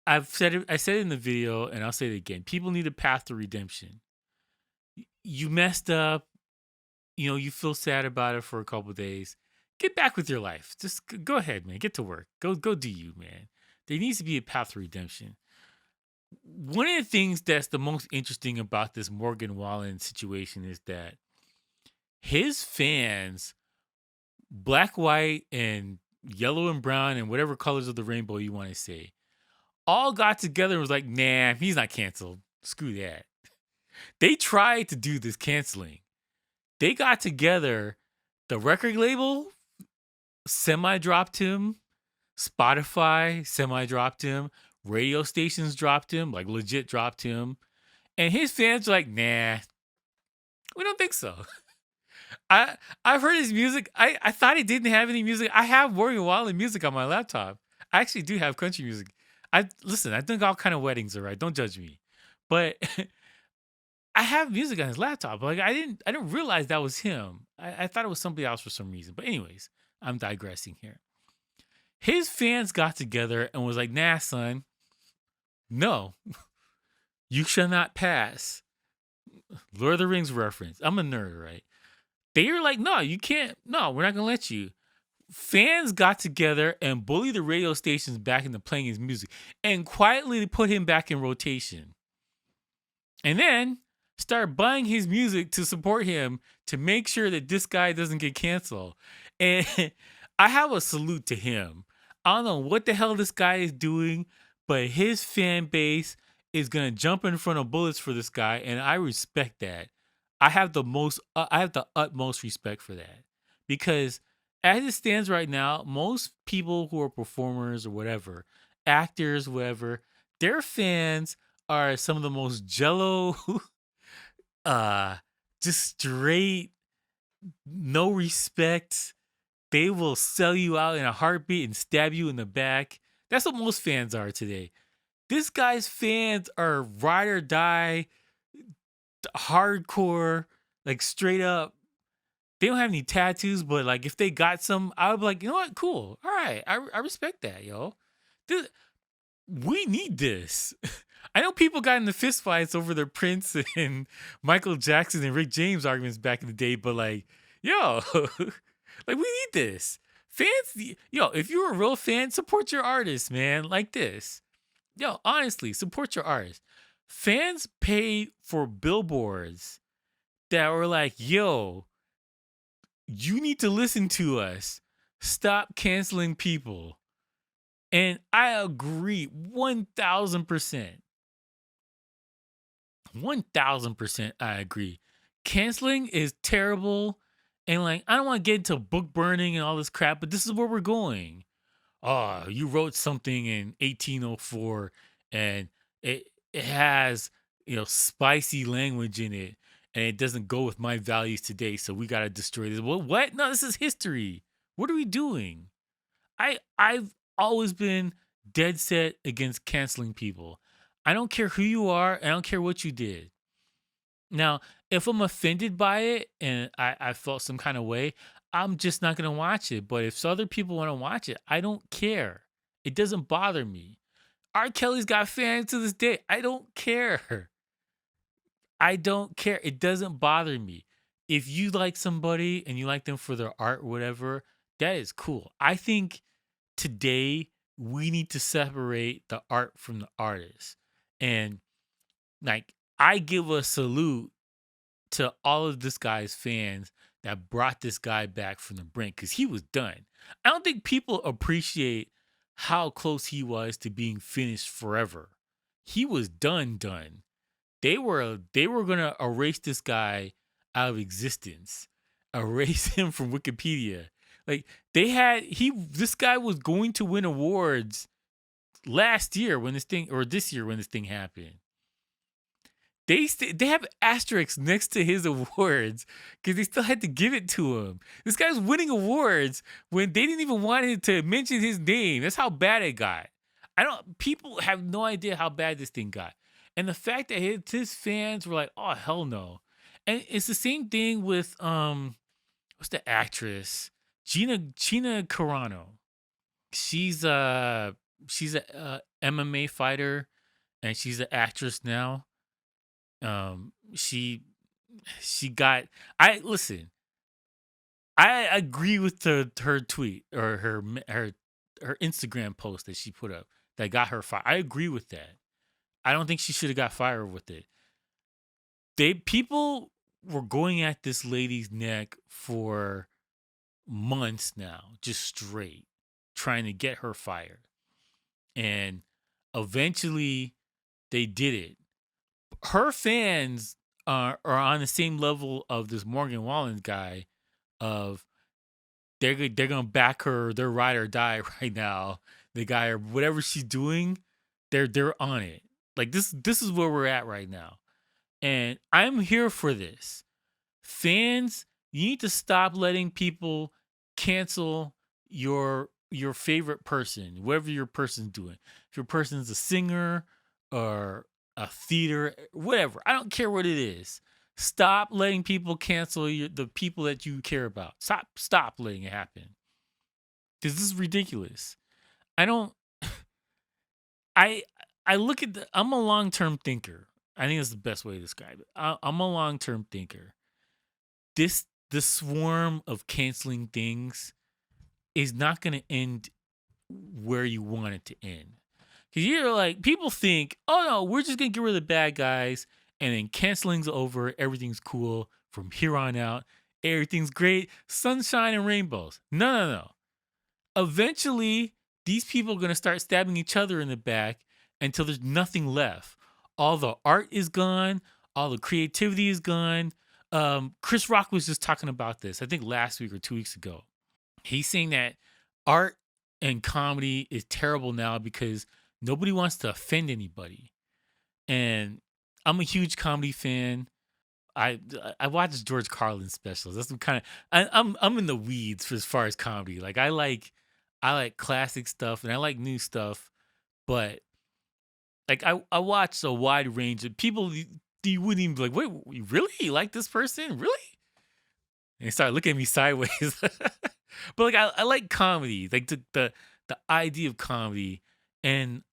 I said it in the video, and I'll say it again. People need a path to redemption. You messed up. You feel sad about it for a couple of days. Get back with your life. Just go ahead, man. Get to work. Go do you, man. There needs to be a path to redemption. One of the things that's the most interesting about this Morgan Wallen situation is that his fans, black, white, and yellow and brown, and whatever colors of the rainbow you want to say, all got together and was like, nah, he's not canceled. Screw that. They tried to do this canceling. They got together. The record label semi-dropped him. Spotify semi-dropped him. Radio stations dropped him, like legit dropped him. And his fans were like, nah, we don't think so. I've heard his music. I thought he didn't have any music. I have Morgan Wallen music on my laptop. I actually do have country music. I think all kind of weddings are right. Don't judge me. But I have music on his laptop. Like I didn't realize that was him. I thought it was somebody else for some reason. But anyways, I'm digressing here. His fans got together and was like, nah, son, no, you shall not pass. Lord of the Rings reference. I'm a nerd, right? They were like, no, you can't. No, we're not going to let you. Fans got together and bullied the radio stations back into playing his music and quietly put him back in rotation. And then start buying his music to support him to make sure that this guy doesn't get canceled. And I have a salute to him. I don't know what the hell this guy is doing, but his fan base is going to jump in front of bullets for this guy. And I respect that. I have the utmost respect for that, because as it stands right now, most people who are performers or whatever, actors, whatever, their fans are some of the most jello, uh, just straight, no respect. They will sell you out in a heartbeat and stab you in the back. That's what most fans are today. This guy's fans are ride or die, hardcore, like straight up. They don't have any tattoos, but like if they got some, I would be like, you know what, cool, all right, I respect that, yo. We need this. I know people got into fistfights over their Prince and Michael Jackson and Rick James arguments back in the day, but like, yo, like we need this. Fans, yo, if you're a real fan, support your artist, man, like this. Yo, honestly, support your artist. Fans paid for billboards that were like, yo, you need to listen to us. Stop canceling people. And I agree 1000%. 1000% I agree. Canceling is terrible. And like, I don't want to get into book burning and all this crap, but this is where we're going. Oh, you wrote something in 1804 and it has, spicy language in it and it doesn't go with my values today, so we got to destroy this. Well, what? No, this is history. What are we doing? I've always been dead set against canceling people. I don't care who you are. I don't care what you did. Now, if I'm offended by it and I felt some kind of way, I'm just not going to watch it. But if other people want to watch it, I don't care. It doesn't bother me. R. Kelly's got fans to this day. I don't care. I don't care. It doesn't bother me. If you like somebody and you like them for their art, whatever, that is cool. I think today we need to separate the art from the artist. And like, I give a salute to all of this guy's fans that brought this guy back from the brink, because he was done. I don't think people appreciate how close he was to being finished forever. He was done. They were gonna erase this guy out of existence, erase him from Wikipedia. Like this guy was going to win awards last year when this thing, or this year when this thing happened. They have asterisks next to his awards because they still had to give it to him. This guy's winning awards when they didn't even want him to mention his name. That's how bad it got. People have no idea how bad this thing got. And the fact that his fans were like, oh, hell no. And it's the same thing with, what's the actress? Gina Carano. She's a MMA fighter and she's an actress now. She got, I agree with her tweet or her Instagram post that she put up that got her fired. I agree with that. I don't think she should have got fired with it. People were going at this lady's neck for months now, just straight trying to get her fired. And eventually they did it. Her fans are on the same level of this Morgan Wallen guy of they're gonna back her, their ride or die right now. The guy or whatever she's doing, they're on it. Like this is where we're at right now. And I'm here for this. Fans, you need to stop letting people cancel your favorite person, whatever your person's doing. If your person's a singer or a theater, whatever, I don't care what it is. Stop letting people cancel the people that you care about. Stop letting it happen. Because this is ridiculous. I don't. I I look at I'm a long term thinker. I think that's the best way to describe it. I'm a long term thinker. The swarm of canceling things is not going to end where you want it to end. Because you're like, people think, oh no, we're just going to get rid of the bad guys and then canceling's over. Everything's cool from here on out. Everything's great. Sunshine and rainbows. No. Eventually, these people are going to start stabbing each other in the back until there's nothing left. All the art is gone. All the creativity is gone. Chris Rock was just talking about this, I think last week or 2 weeks ago. He's saying that art and comedy is terrible now because nobody wants to offend anybody. And I'm a huge comedy fan. I watch George Carlin specials. That's kind of I'm in the weeds as far as comedy. Like I like classic stuff and I like new stuff, but like I watch a wide range of people. You wouldn't even be like, wait, really? You like this person? Really? And they start looking at me sideways. But like I like comedy, like the idea of comedy, and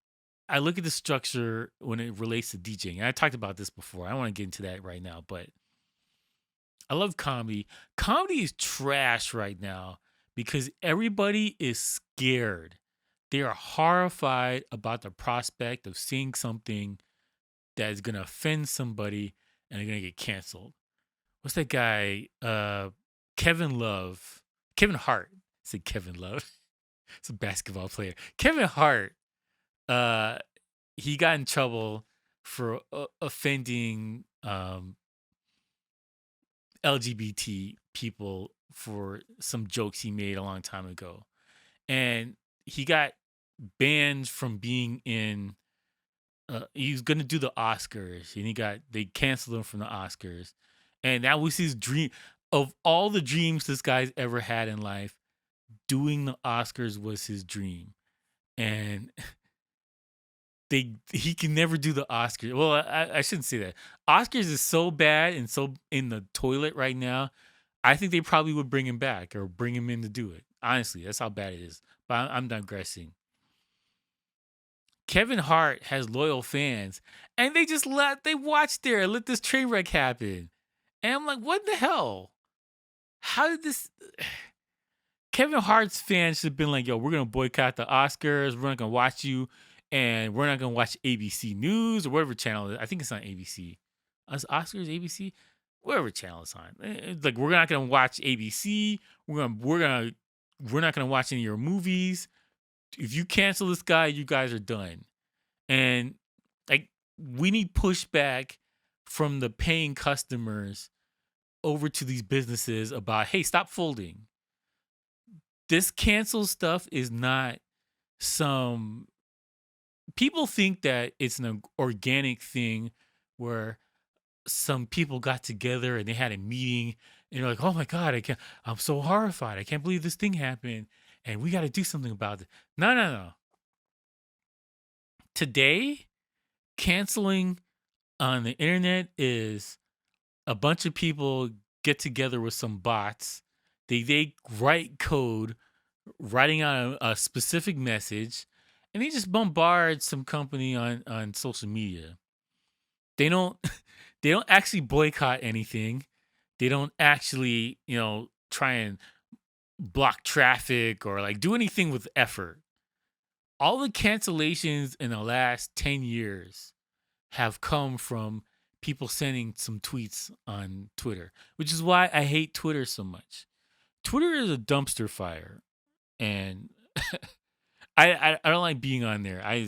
I look at the structure when it relates to DJing. And I talked about this before. I don't want to get into that right now, but I love comedy. Comedy is trash right now because everybody is scared. They are horrified about the prospect of seeing something that is going to offend somebody and they're going to get canceled. What's that guy? Kevin Love. Kevin Hart. I said Kevin Love. It's a basketball player. Kevin Hart. He got in trouble for offending LGBT people for some jokes he made a long time ago. And he got banned from being in he was gonna do the Oscars and they canceled him from the Oscars. And that was his dream of all the dreams this guy's ever had in life. Doing the Oscars was his dream. And he can never do the Oscars. Well, I shouldn't say that. Oscars is so bad and so in the toilet right now. I think they probably would bring him back or bring him in to do it. Honestly, that's how bad it is. But I'm digressing. Kevin Hart has loyal fans, and they watched there and let this train wreck happen. And I'm like, what the hell? How did this? Kevin Hart's fans should have been like, yo, we're gonna boycott the Oscars. We're not gonna watch you, and we're not gonna watch ABC News or whatever channel. I think it's on ABC. Us Oscars, ABC, whatever channel it's on. It's like we're not gonna watch ABC. We're not gonna watch any of your movies. If you cancel this guy, you guys are done. And like we need pushback from the paying customers over to these businesses about, hey, stop folding. This cancel stuff is not some people think that it's an organic thing where some people got together and they had a meeting and you're like, oh my God, I'm so horrified. I can't believe this thing happened. And we got to do something about it. No. Today, canceling on the internet is a bunch of people get together with some bots. They write code, writing out a specific message, and they just bombard some company on social media. They don't they don't actually boycott anything. They don't actually, try and block traffic or like do anything with effort. All the cancellations in the last 10 years have come from people sending some tweets on Twitter, which is why I hate Twitter so much. Twitter is a dumpster fire, and I don't like being on there. I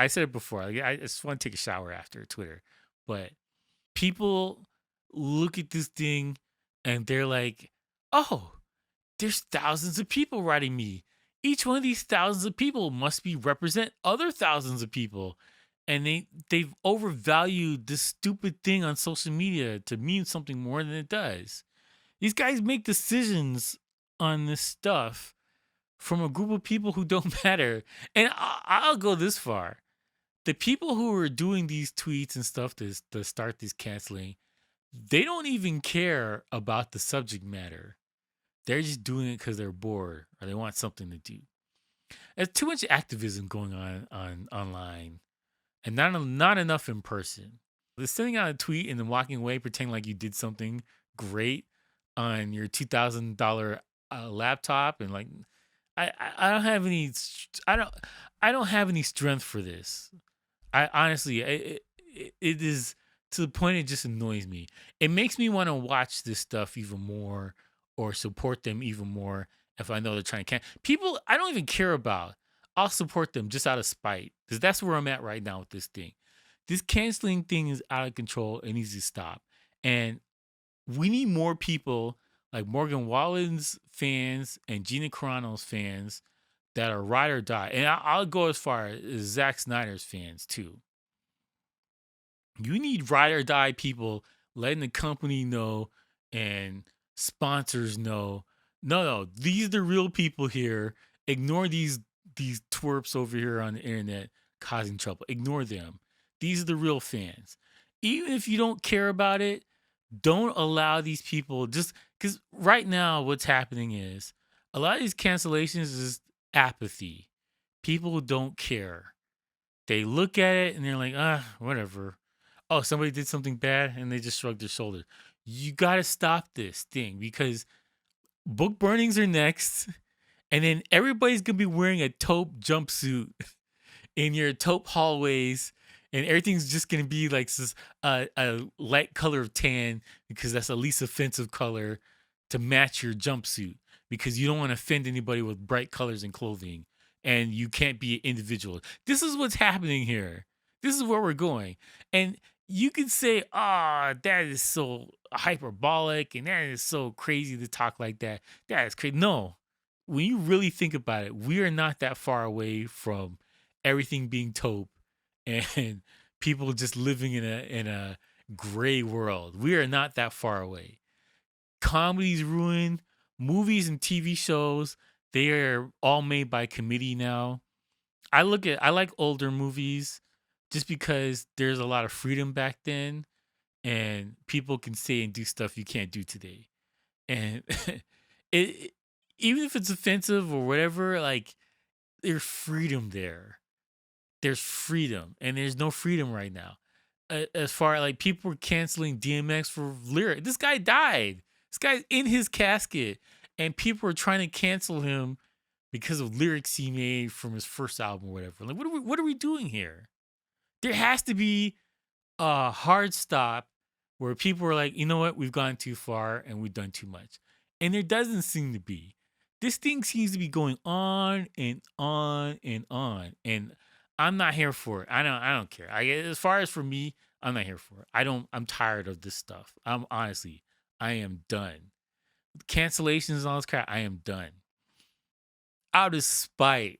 said it before. I just want to take a shower after Twitter, but people look at this thing and they're like, oh, there's thousands of people writing me. Each one of these thousands of people must be represent other thousands of people. And they've overvalued this stupid thing on social media to mean something more than it does. These guys make decisions on this stuff from a group of people who don't matter. And I'll go this far. The people who are doing these tweets and stuff to start this canceling, they don't even care about the subject matter. They're just doing it because they're bored or they want something to do. There's too much activism going on online, and not enough in person. The sending out a tweet and then walking away, pretending like you did something great on your $2,000 laptop, and like I don't have any I don't have any strength for this. I honestly it is to the point it just annoys me. It makes me want to watch this stuff even more or support them even more if I know they're trying to people I don't even care about. I'll support them just out of spite because that's where I'm at right now with this thing. This canceling thing is out of control. It needs to stop. And we need more people like Morgan Wallen's fans and Gina Carano's fans that are ride or die. And I'll go as far as Zack Snyder's fans too. You need ride or die people letting the company know and sponsors know. No, these are the real people here. Ignore these twerps over here on the internet causing trouble. Ignore them. These are the real fans. Even if you don't care about it, don't allow these people just because right now what's happening is a lot of these cancellations is apathy. People don't care. They look at it and they're like, whatever. Oh, somebody did something bad and they just shrugged their shoulders. You got to stop this thing because book burnings are next. And then everybody's going to be wearing a taupe jumpsuit in your taupe hallways. And everything's just going to be like this, a light color of tan because that's the least offensive color to match your jumpsuit because you don't want to offend anybody with bright colors and clothing. And you can't be an individual. This is what's happening here. This is where we're going. And you can say, that is so hyperbolic and that is so crazy to talk like that. That is crazy. No, when you really think about it, we are not that far away from everything being taupe and people just living in a gray world. We are not that far away. Comedy's ruined. Movies and TV shows, they are all made by committee now. I like older movies just because there's a lot of freedom back then and people can say and do stuff you can't do today. And it even if it's offensive or whatever, like there's freedom there. There's freedom and there's no freedom right now. As far like people were canceling DMX for lyric. This guy died. This guy's in his casket and people were trying to cancel him because of lyrics he made from his first album or whatever. Like what are we doing here? There has to be a hard stop where people are like, you know what, we've gone too far and we've done too much. And there doesn't seem to be. This thing seems to be going on and on and on. And I'm not here for it. I don't care. As far as for me, I'm not here for it. I'm tired of this stuff. I am done. Cancellations and all this crap, I am done. Out of spite,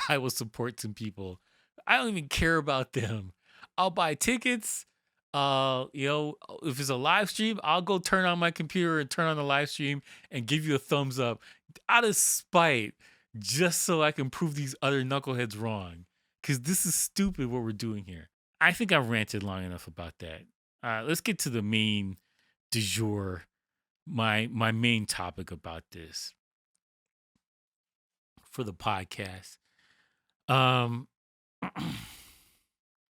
I will support some people. I don't even care about them. I'll buy tickets. If it's a live stream, I'll go turn on my computer and turn on the live stream and give you a thumbs up out of spite, just so I can prove these other knuckleheads wrong. Because this is stupid what we're doing here. I think I've ranted long enough about that. Let's get to the main du jour, my main topic about this for the podcast.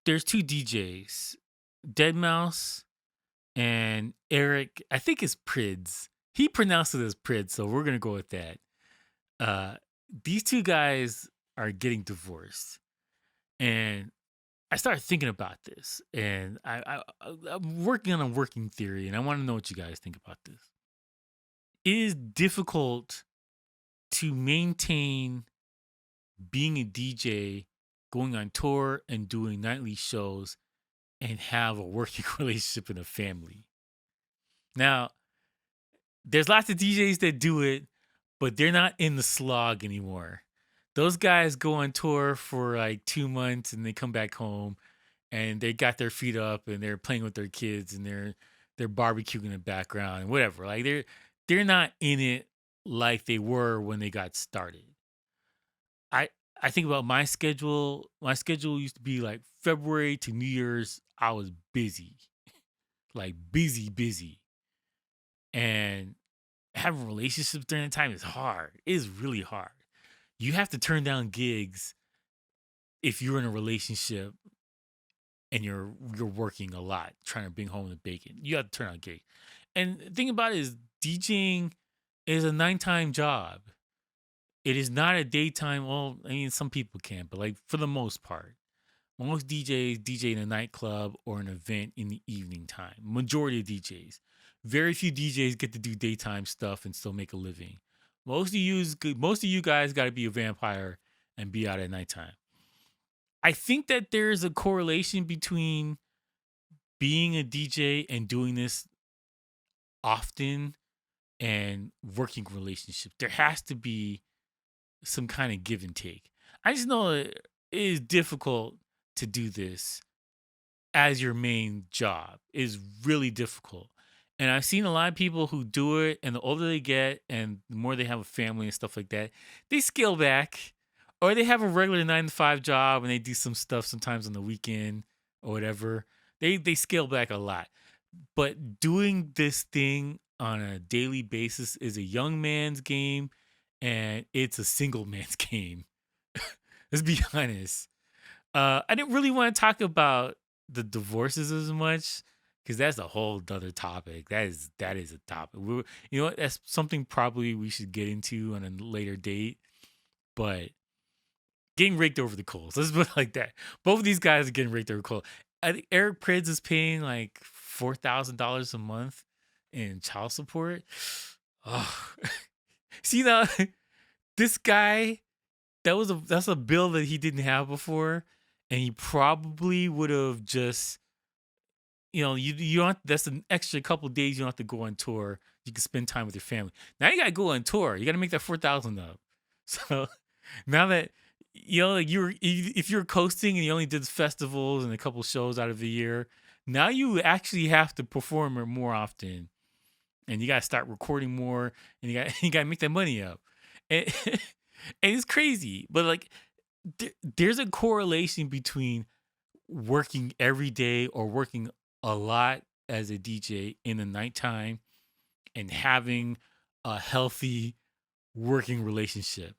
There's two DJs, Deadmau5 and Eric. I think it's Pyrdz. He pronounced it as Pyrdz, so we're gonna go with that. These two guys are getting divorced, and I started thinking about this, and I'm working on a working theory, and I want to know what you guys think about this. It is difficult to maintain being a DJ, going on tour and doing nightly shows and have a working relationship and a family. Now, there's lots of DJs that do it, but they're not in the slog anymore. Those guys go on tour for like 2 months and they come back home and they got their feet up and they're playing with their kids and they're barbecuing in the background and whatever. Like they're not in it like they were when they got started. I I think about my schedule. My schedule used to be like February to New Year's. I was busy, like busy, and having relationships during that time is hard. It is really hard. You have to turn down gigs if you're in a relationship and you're working a lot, trying to bring home the bacon. You have to turn down gigs. And the thing about it is DJing is a nighttime job. It is not a daytime. Well, I mean, some people can, but like for the most part, most DJs DJ in a nightclub or an event in the evening time. Majority of DJs. Very few DJs get to do daytime stuff and still make a living. Most of you guys got to be a vampire and be out at nighttime. I think that there's a correlation between being a DJ and doing this often and working relationships. There has to be some kind of give and take. I just know it is difficult to do this as your main job. It is really difficult. And I've seen a lot of people who do it, and the older they get and the more they have a family and stuff like that, they scale back. Or they have a regular 9 to 5 job and they do some stuff sometimes on the weekend or whatever. They scale back a lot. But doing this thing on a daily basis is a young man's game and it's a single man's game. Let's be honest. I didn't really want to talk about the divorces as much because that's a whole other topic. That is a topic. You know what? That's something probably we should get into on a later date. But getting raked over the coals. Let's put it like that. Both of these guys are getting raked over the coals. I think Eric Pyrdz is paying like $4,000 a month in child support. Oh, see now, this guy that's a bill that he didn't have before, and he probably would have just you don't. That's an extra couple days you don't have to go on tour. You can spend time with your family. Now you gotta go on tour. You gotta make that 4,000 up. So now that like if you're coasting and you only did festivals and a couple shows out of the year, now you actually have to perform more often, and you got to start recording more, and you got to make that money up, and, and it's crazy. But like, there's a correlation between working every day or working a lot as a DJ in the nighttime and having a healthy working relationship.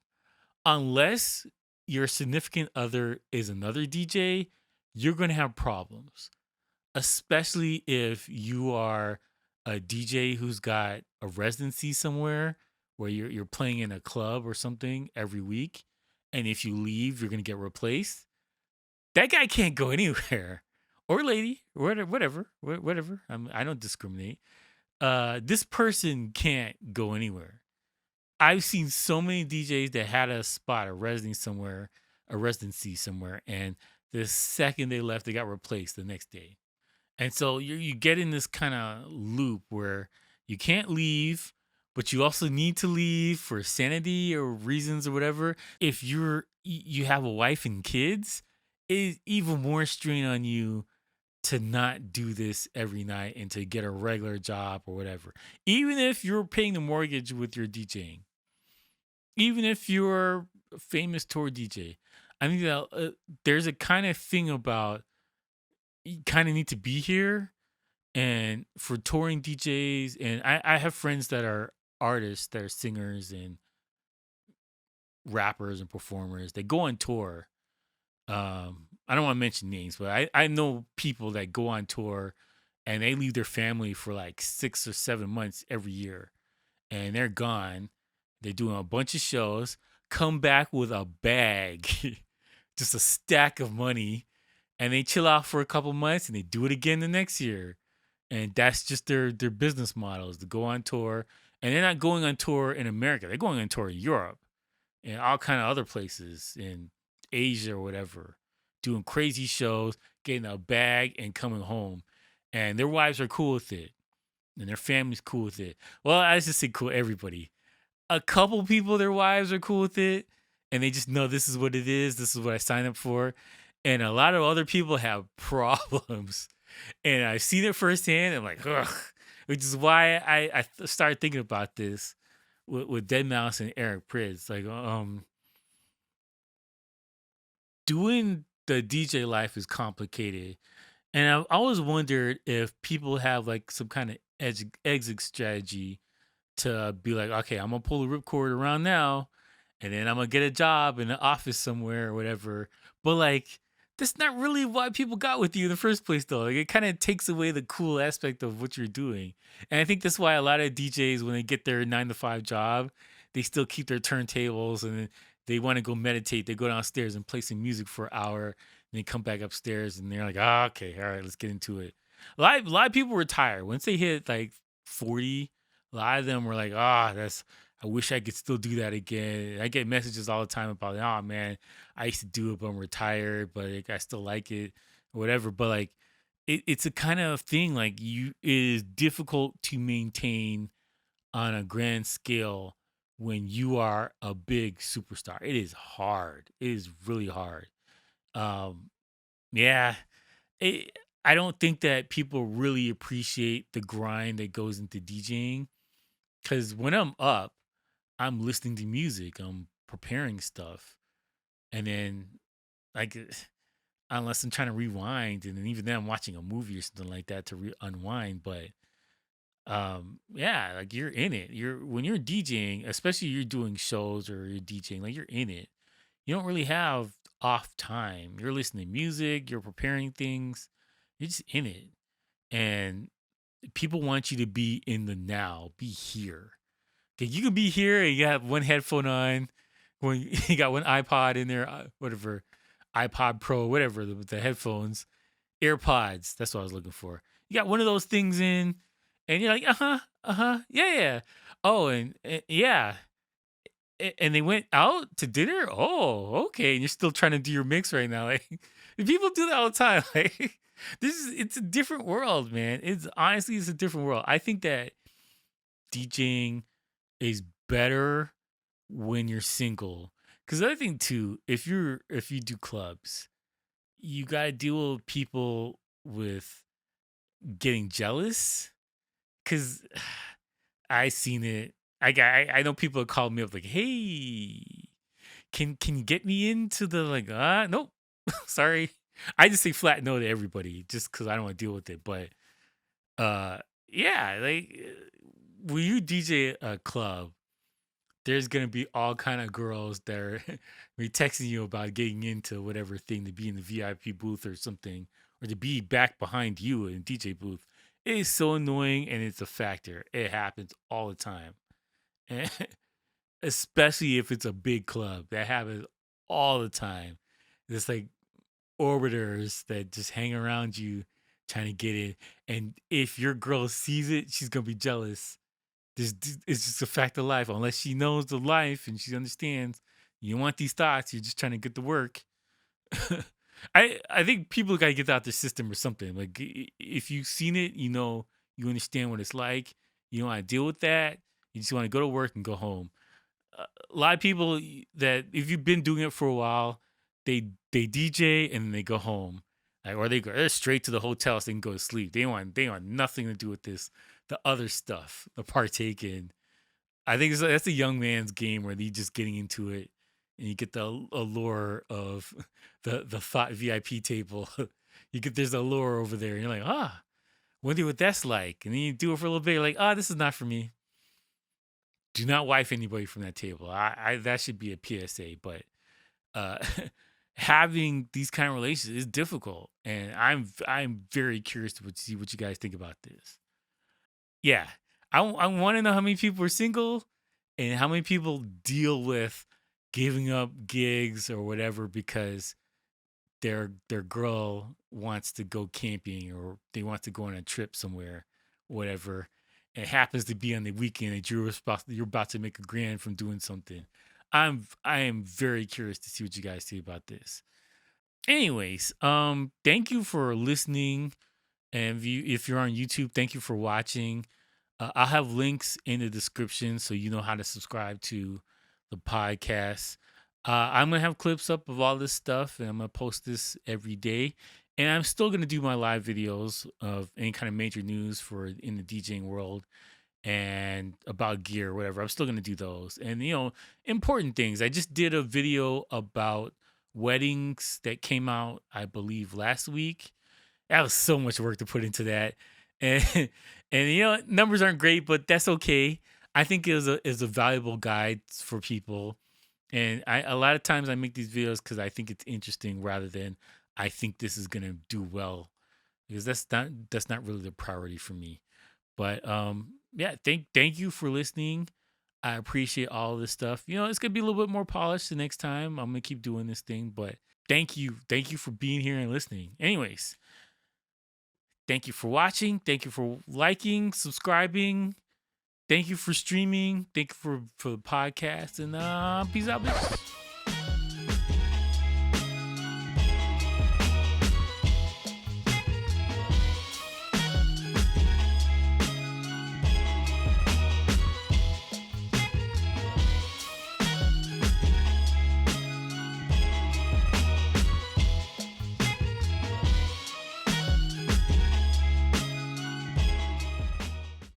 Unless your significant other is another DJ, you're going to have problems, especially if you are a DJ who's got a residency somewhere where you're playing in a club or something every week. And if you leave, you're going to get replaced. That guy can't go anywhere. Or lady, whatever. I don't discriminate. This person can't go anywhere. I've seen so many DJs that had a spot, a residency somewhere, and the second they left, they got replaced the next day. And so you get in this kind of loop where you can't leave, but you also need to leave for sanity or reasons or whatever. If you have a wife and kids, it's even more strain on you to not do this every night and to get a regular job or whatever. Even if you're paying the mortgage with your DJing. Even if you're a famous tour DJ, I think that there's a kind of thing about you kind of need to be here. And for touring DJs, and I have friends that are artists, that are singers and rappers and performers. They go on tour. I don't want to mention names, but I know people that go on tour and they leave their family for like 6 or 7 months every year. And they're gone. They're doing a bunch of shows, come back with a bag, just a stack of money, and they chill out for a couple months and they do it again the next year. And that's just their business model is to go on tour. And they're not going on tour in America. They're going on tour in Europe and all kind of other places in Asia or whatever, doing crazy shows, getting a bag and coming home. And their wives are cool with it. and their family's cool with it. Well, I just say cool, everybody. A couple people, their wives are cool with it, and they just know this is what it is. This is what I signed up for. And a lot of other people have problems, and I've seen it firsthand. I'm like, ugh, which is why I started thinking about this with Deadmau5 and Eric Pyrdz. Like, doing the DJ life is complicated. And I've always wondered if people have like some kind of exit strategy to be like, okay, I'm gonna pull the ripcord around now, and then I'm gonna get a job in an office somewhere or whatever. But like, that's not really why people got with you in the first place, though. Like, it kind of takes away the cool aspect of what you're doing, and I think that's why a lot of DJs, when they get their 9 to 5 job, they still keep their turntables and they want to go meditate. They go downstairs and play some music for an hour, and they come back upstairs and they're like, ah, okay, all right, let's get into it. A lot of people retire once they hit like 40. A lot of them were like, ah, that's, I wish I could still do that again. I get messages all the time about, oh man, I used to do it, but I'm retired, but like, I still like it, or whatever. But like, it's a kind of thing like it is difficult to maintain on a grand scale when you are a big superstar. It is hard. It is really hard. Um, yeah, it, I don't think that people really appreciate the grind that goes into DJing, because when I'm up, I'm listening to music, I'm preparing stuff, and then like unless I'm trying to rewind, and then even then I'm watching a movie or something like that to unwind. But yeah, like you're in it. You're when you're DJing, especially you're doing shows or you're DJing, like you're in it. You don't really have off time. You're listening to music, you're preparing things, you're just in it. And people want you to be in the now, be here. Okay, you can be here and you have one headphone on, when you got one iPod in there, whatever, iPod Pro, whatever, the headphones, AirPods. That's what I was looking for. You got one of those things in, and you're like, yeah, yeah. Oh, and yeah, and they went out to dinner. Oh, okay. And you're still trying to do your mix right now. Like, people do that all the time. Like, it's a different world, man. It's a different world. I think that DJing is better when you're single. Because the other thing too, if you do clubs, you gotta deal with people with getting jealous. Because I seen it. I know people have called me up like, hey, can you get me into the like, nope, sorry. I just say flat no to everybody just because I don't want to deal with it. But yeah, like when you DJ a club, there's gonna be all kind of girls that are be texting you about getting into whatever thing, to be in the VIP booth or something, or to be back behind you in DJ booth. It is so annoying, and it's a factor. It happens all the time, and especially if it's a big club. That happens all the time. It's like orbiters that just hang around you trying to get in, and if your girl sees it, she's gonna be jealous. This it's just a fact of life. Unless she knows the life and she understands, you want these thoughts. You're just trying to get to work. I think people gotta get out their system or something. Like, if you've seen it, you understand what it's like. You don't want to deal with that. You just want to go to work and go home. A lot of people that, if you've been doing it for a while, they DJ and then they go home, like, or they're straight to the hotel so they can go to sleep. They want nothing to do with this, the other stuff, the partake in. I think that's a young man's game where they just getting into it, and you get the allure of the thought VIP table. You get, there's a allure over there, and you're like, wonder what that's like. And then you do it for a little bit, you're like, this is not for me. Do not wife anybody from that table. I that should be a PSA. But uh, having these kind of relations is difficult, and I'm very curious to see what you guys think about this. Yeah, I want to know how many people are single, and how many people deal with giving up gigs or whatever because their girl wants to go camping, or they want to go on a trip somewhere, whatever. It happens to be on the weekend that you're about to make a grand from doing something. I am very curious to see what you guys say about this. Anyways, thank you for listening, and if you're on YouTube, thank you for watching. I'll have links in the description so you know how to subscribe to the podcast. I'm gonna have clips up of all this stuff, and I'm gonna post this every day. And I'm still gonna do my live videos of any kind of major news for in the DJing world and about gear or whatever. I'm still gonna do those, and important things. I just did a video about weddings that came out, I believe, last week. That was so much work to put into that, and and numbers aren't great, but that's okay. I think it is a valuable guide for people, and a lot of times I make these videos because I think it's interesting rather than I think this is gonna do well, because that's not really the priority for me. But yeah, thank you for listening. I appreciate all this stuff. It's gonna be a little bit more polished the next time. I'm gonna keep doing this thing, but thank you for being here and listening. Anyways, thank you for watching. Thank you for liking, subscribing. Thank you for streaming. Thank you for the podcast, and peace out, bitch.